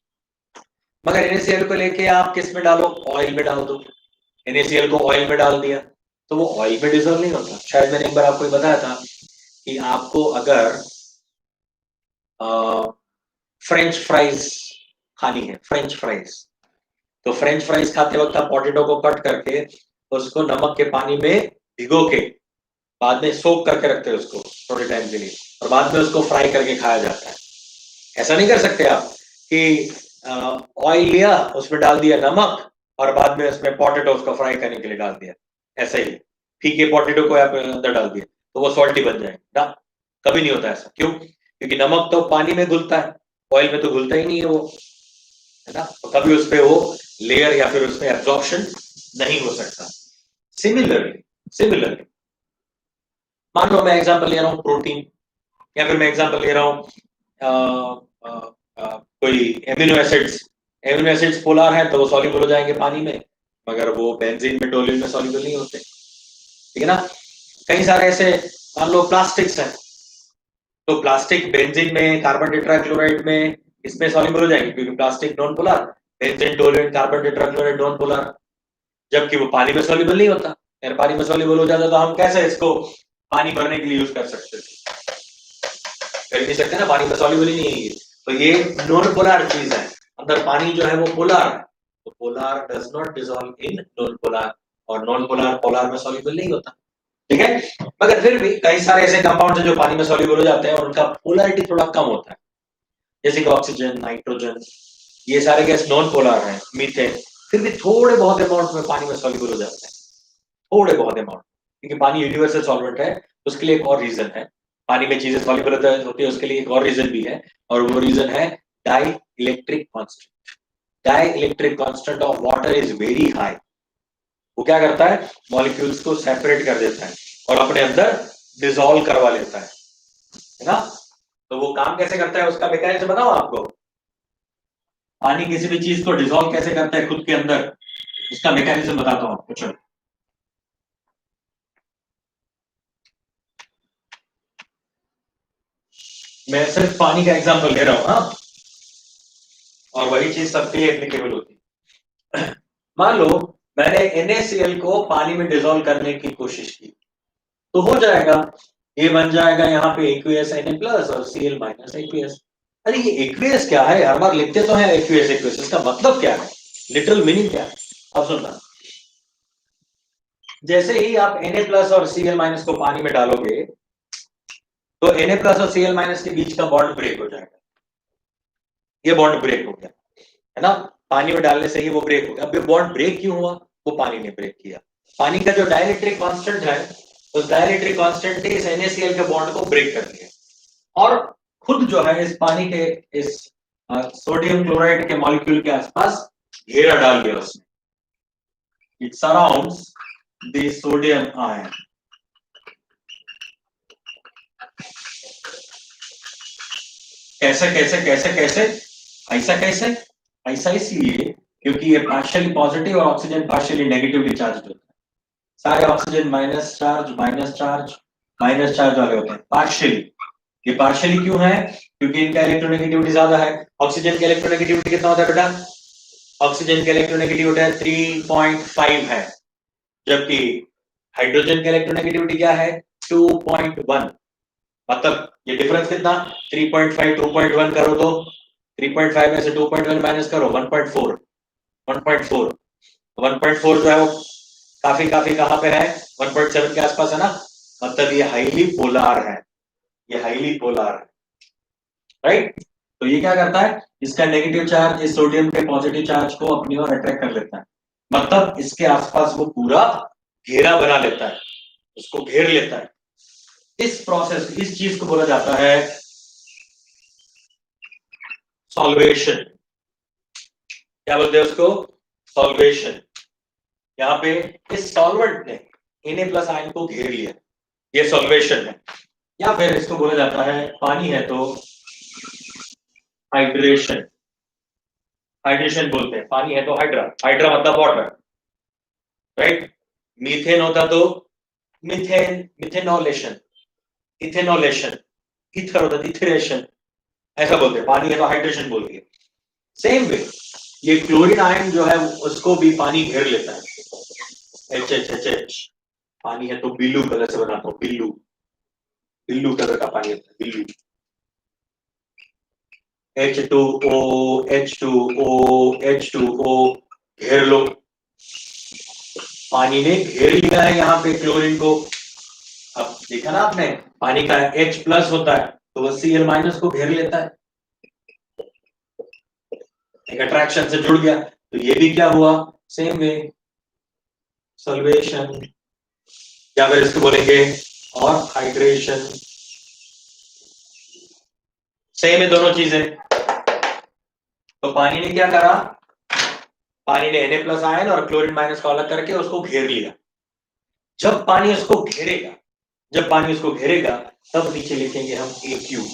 मगर NaCl को लेके आप किस में डालो, ऑयल में डाल दो। NaCl को ऑयल में डाल दिया तो वो ऑयल में डिसॉल्व नहीं होता। शायद मैंने एक बार आपको बताया था कि आपको अगर फ्रेंच फ्राइज खानी है, फ्रेंच फ्राइज, तो फ्रेंच फ्राइज खाते वक्त आप पोटैटो को कट करके उसको नमक के पानी में भिगो के बाद में सोक करके रखते हैं उसको थोड़े टाइम के लिए, और बाद में उसको फ्राई करके खाया जाता है। ऐसा नहीं कर सकते आप कि ऑयल लिया, उसमें डाल दिया नमक और बाद में उसमें पोटैटो उसको फ्राई करने के लिए डाल दिया, ऐसे ही फीके पोटैटो को आप अंदर डाल दिया तो वो सॉल्टी बन जाएगा ना। कभी नहीं होता ऐसा। क्यों? क्योंकि नमक तो पानी में घुलता है, ऑयल में तो घुलता ही नहीं है वो, है ना। तो कभी उस पे वो लेयर या फिर उसमें एब्जॉर्प्शन नहीं हो सकता। सिमिलरली मान लो मैं एग्जांपल ले रहा हूँ प्रोटीन, या फिर मैं एग्जांपल ले रहा हूँ कोई एमिनो एसिड्स पोलर है तो वो सॉल्युबल हो जाएंगे पानी में, मगर वो बेंजीन में टोल्यूइन में सॉल्युबल नहीं होते, ठीक है ना। कई सारे ऐसे मान लो प्लास्टिक्स हैं, तो प्लास्टिक बेंजीन में, कार्बन टेट्राक्लोराइड में, इसमें सॉल्युबल हो जाएंगे क्योंकि plastic non polar, benzene toluene carbon tetrachloride non polar, जबकि वो पानी में सॉल्युबल नहीं होता। अगर पानी में सॉल्युबल हो जाता तो हम कैसे इसको पानी भरने के लिए यूज कर सकते थे? कर नहीं सकते ना, पानी में सॉल्युबल ही नहीं है। तो ये नॉन पोलर चीज है, अंदर पानी जो है वो पोलर है, तो polar does not dissolve in non polar, और नॉन पोलर पोलर में सॉल्युबल नहीं होता, ठीक है। मगर फिर भी कई सारे ऐसे कंपाउंड हैं जो पानी में सॉल्युबल हो जाते हैं और उनका पोलैरिटी थोड़ा कम होता है, जैसे कि ऑक्सीजन, नाइट्रोजन, ये सारे गैस नॉन पोलर हैं, मीथेन, फिर भी थोड़े बहुत अमाउंट में पानी में सॉल्युबल हो जाते हैं, थोड़े बहुत अमाउंट, क्योंकि पानी यूनिवर्सल सॉल्वेंट है। उसके लिए एक और रीजन है, पानी में चीजें सॉल्युबल होती है, उसके लिए एक और रीजन भी है, और वो रीजन है dielectric constant. Dielectric constant of water is very high. वो क्या करता है, मॉलिक्यूल्स को सेपरेट कर देता है और अपने अंदर डिसॉल्व करवा लेता है ना। तो वो काम कैसे करता है, उसका मैकेनिज्म बताओ आपको। पानी किसी भी चीज को डिसॉल्व कैसे करता है खुद के अंदर, उसका मैकेनिज्म बताता हूं आपको। चलो मैं सिर्फ पानी का एग्जांपल ले रहा हूं, हाँ, और वही चीज सबके लिए एप्लीकेबल होती है। मान लो मैंने NaCl को पानी में डिसॉल्व करने की कोशिश की, तो हो जाएगा, ये बन जाएगा यहाँ पे aqueous Na+ और Cl- aqueous। अरे ये एक्वियस क्या है, हर बार लिखते तो है एक्वियस एक्वियस, इसका मतलब क्या है, लिटरल मीनिंग क्या है। अब सुनना, जैसे ही आप Na+ और Cl- को पानी में डालोगे तो Na+ और Cl- के बीच का बॉन्ड ब्रेक हो जाएगा। ये बॉन्ड ब्रेक हो गया, है ना, पानी में डालने से ही वो ब्रेक हो गया। अब ये बॉन्ड ब्रेक क्यों हुआ, वो पानी ने ब्रेक किया। पानी का जो डाइलेक्ट्रिक कांस्टेंट है, उस डाइलेक्ट्रिक कांस्टेंट ने इस NaCl के बॉन्ड को ब्रेक कर दिया, और खुद जो है इस पानी के इस सोडियम क्लोराइड के मॉलिक्यूल के आसपास घेरा डाल दिया उसने। It surrounds the sodium ion. कैसे कैसे कैसे कैसे ऐसा कैसे? ऐसा इसलिए क्योंकि ये पार्शियली पॉजिटिव और ऑक्सीजन पार्शियली नेगेटिवली चार्ज होता है। सारे ऑक्सीजन माइनस चार्ज वाले होते हैं पार्शियली। ये पार्शियली क्यों है? क्योंकि इनका इलेक्ट्रोनेगेटिविटी ज्यादा है। ऑक्सीजन की इलेक्ट्रोनेगेटिविटी कितना होता है बेटा? ऑक्सीजन की इलेक्ट्रोनेगेटिविटी होता है 3.5 है, जबकि हाइड्रोजन की इलेक्ट्रोनेगेटिविटी क्या है? 2.1। मतलब ये डिफरेंस कितना? 3.5 2.1 करो तो 3.5 में से 2.1 माइनस करो 1.4 1.4 1.4 जो है वो काफी काफी कहां पे है, 1.7 के आसपास है ना, मतलब ये हाईली पोलार है, ये हाईली पोलार है, राइट। तो ये क्या करता है, इसका नेगेटिव चार्ज इस सोडियम के पॉजिटिव चार्ज को अपनी ओर अट्रैक्ट कर लेता है, मतलब इसके आसपास वो पूरा घेरा बना लेता है, उसको घेर लेता है। इस प्रोसेस, इस चीज को बोला जाता है सॉल्वेशन। क्या बोलते हैं उसको, सॉल्वेशन। यहाँ पे इस सॉल्वेंट ने Na+ आयन को घेर लिया, ये सॉल्वेशन है। या फिर इसको बोला जाता है, पानी है तो हाइड्रेशन, हाइड्रेशन बोलते हैं, पानी है तो हाइड्रा, हाइड्रा मतलब वाटर, राइट। मीथेन होता तो मिथेन, मिथेनोलेशन, इथेनोलेशन, ईथर होता इथरेशन, ऐसा बोलते हैं, पानी है तो हाइड्रेशन बोलते हैं। सेम वे ये क्लोरीन आयन जो है उसको भी पानी घेर लेता है, HHHH, पानी है तो बिल्लू कलर से बनाता हूं, बिल्लू, बिल्लू कलर का पानी होता है, बिल्लू, H2O, H2O, H2O, घेर लो, पानी ने घेर लिया है यहाँ पे क्लोरीन को। अब देखा ना आपने, पानी का H+ होता है तो वो Cl- को घेर लेता है, एक अट्रैक्शन से जुड़ गया, तो ये भी क्या हुआ, सेम वे सॉल्वेशन, या फिर इसको बोलेंगे और हाइड्रेशन, सेम है दोनों चीजें। तो पानी ने क्या करा, पानी ने Na+ आयन और क्लोरीन माइनस को अलग करके उसको घेर लिया। जब पानी उसको घेरेगा, जब पानी उसको घेरेगा तब नीचे लिखेंगे हम AQ,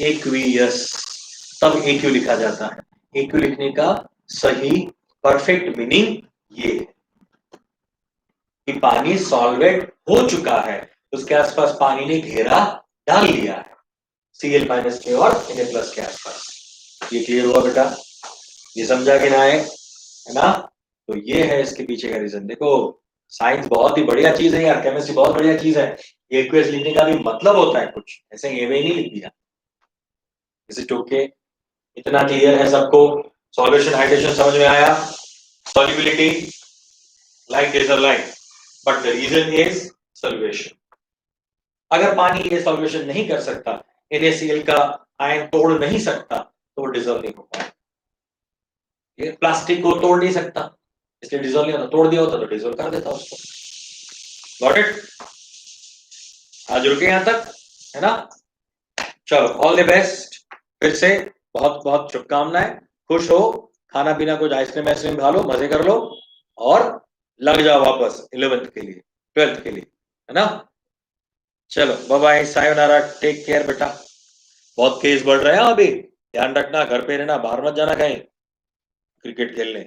एक्वियस, तब AQ लिखा जाता है। AQ लिखने का सही परफेक्ट मीनिंग ये है कि पानी सॉल्वेंट हो चुका है, उसके आसपास पानी ने घेरा डाल लिया है, Cl- के और Na+ के आसपास। ये क्लियर हुआ बेटा, ये समझा कि ना है ना। तो ये है इसके पीछे का रीजन। देखो साइंस बहुत ही बढ़िया चीज है यार, केमिस्ट्री बहुत बढ़िया चीज है। एक्वेस लिखने का भी मतलब होता है कुछ, ऐसे ये नहीं लिख दिया इसे टोके। इतना क्लियर है सबको, सॉल्यूशन हाइड्रेशन समझ में आया, solubility like laser line, but the reason is solution. अगर पानी ये सॉल्यूशन नहीं कर सकता, NaCl का आयन तोड़ नहीं सकता, तो वो डिजोल्व नहीं हो पाएगा। ये प्लास्टिक को तोड़ नहीं सकता, इसलिए डिजोल्व नहीं होता, तोड़ दिया होता तो डिजोल्व कर देता उसको। गॉट इट, आज रुके यहां तक, है ना। चलो ऑल द बेस्ट, फिर से बहुत बहुत शुभकामनाएं, खुश हो, खाना पीना कुछ आइसक्रीम आइसक्रीम खा लो, मजे कर लो, और लग जाओ वापस 11th के लिए, 12th के लिए, है ना। चलो बाय बाय, सायोनारा, टेक केयर बेटा। बहुत केस बढ़ रहे हैं अभी, ध्यान रखना, घर पे रहना, बाहर मत जाना कहीं क्रिकेट खेलने।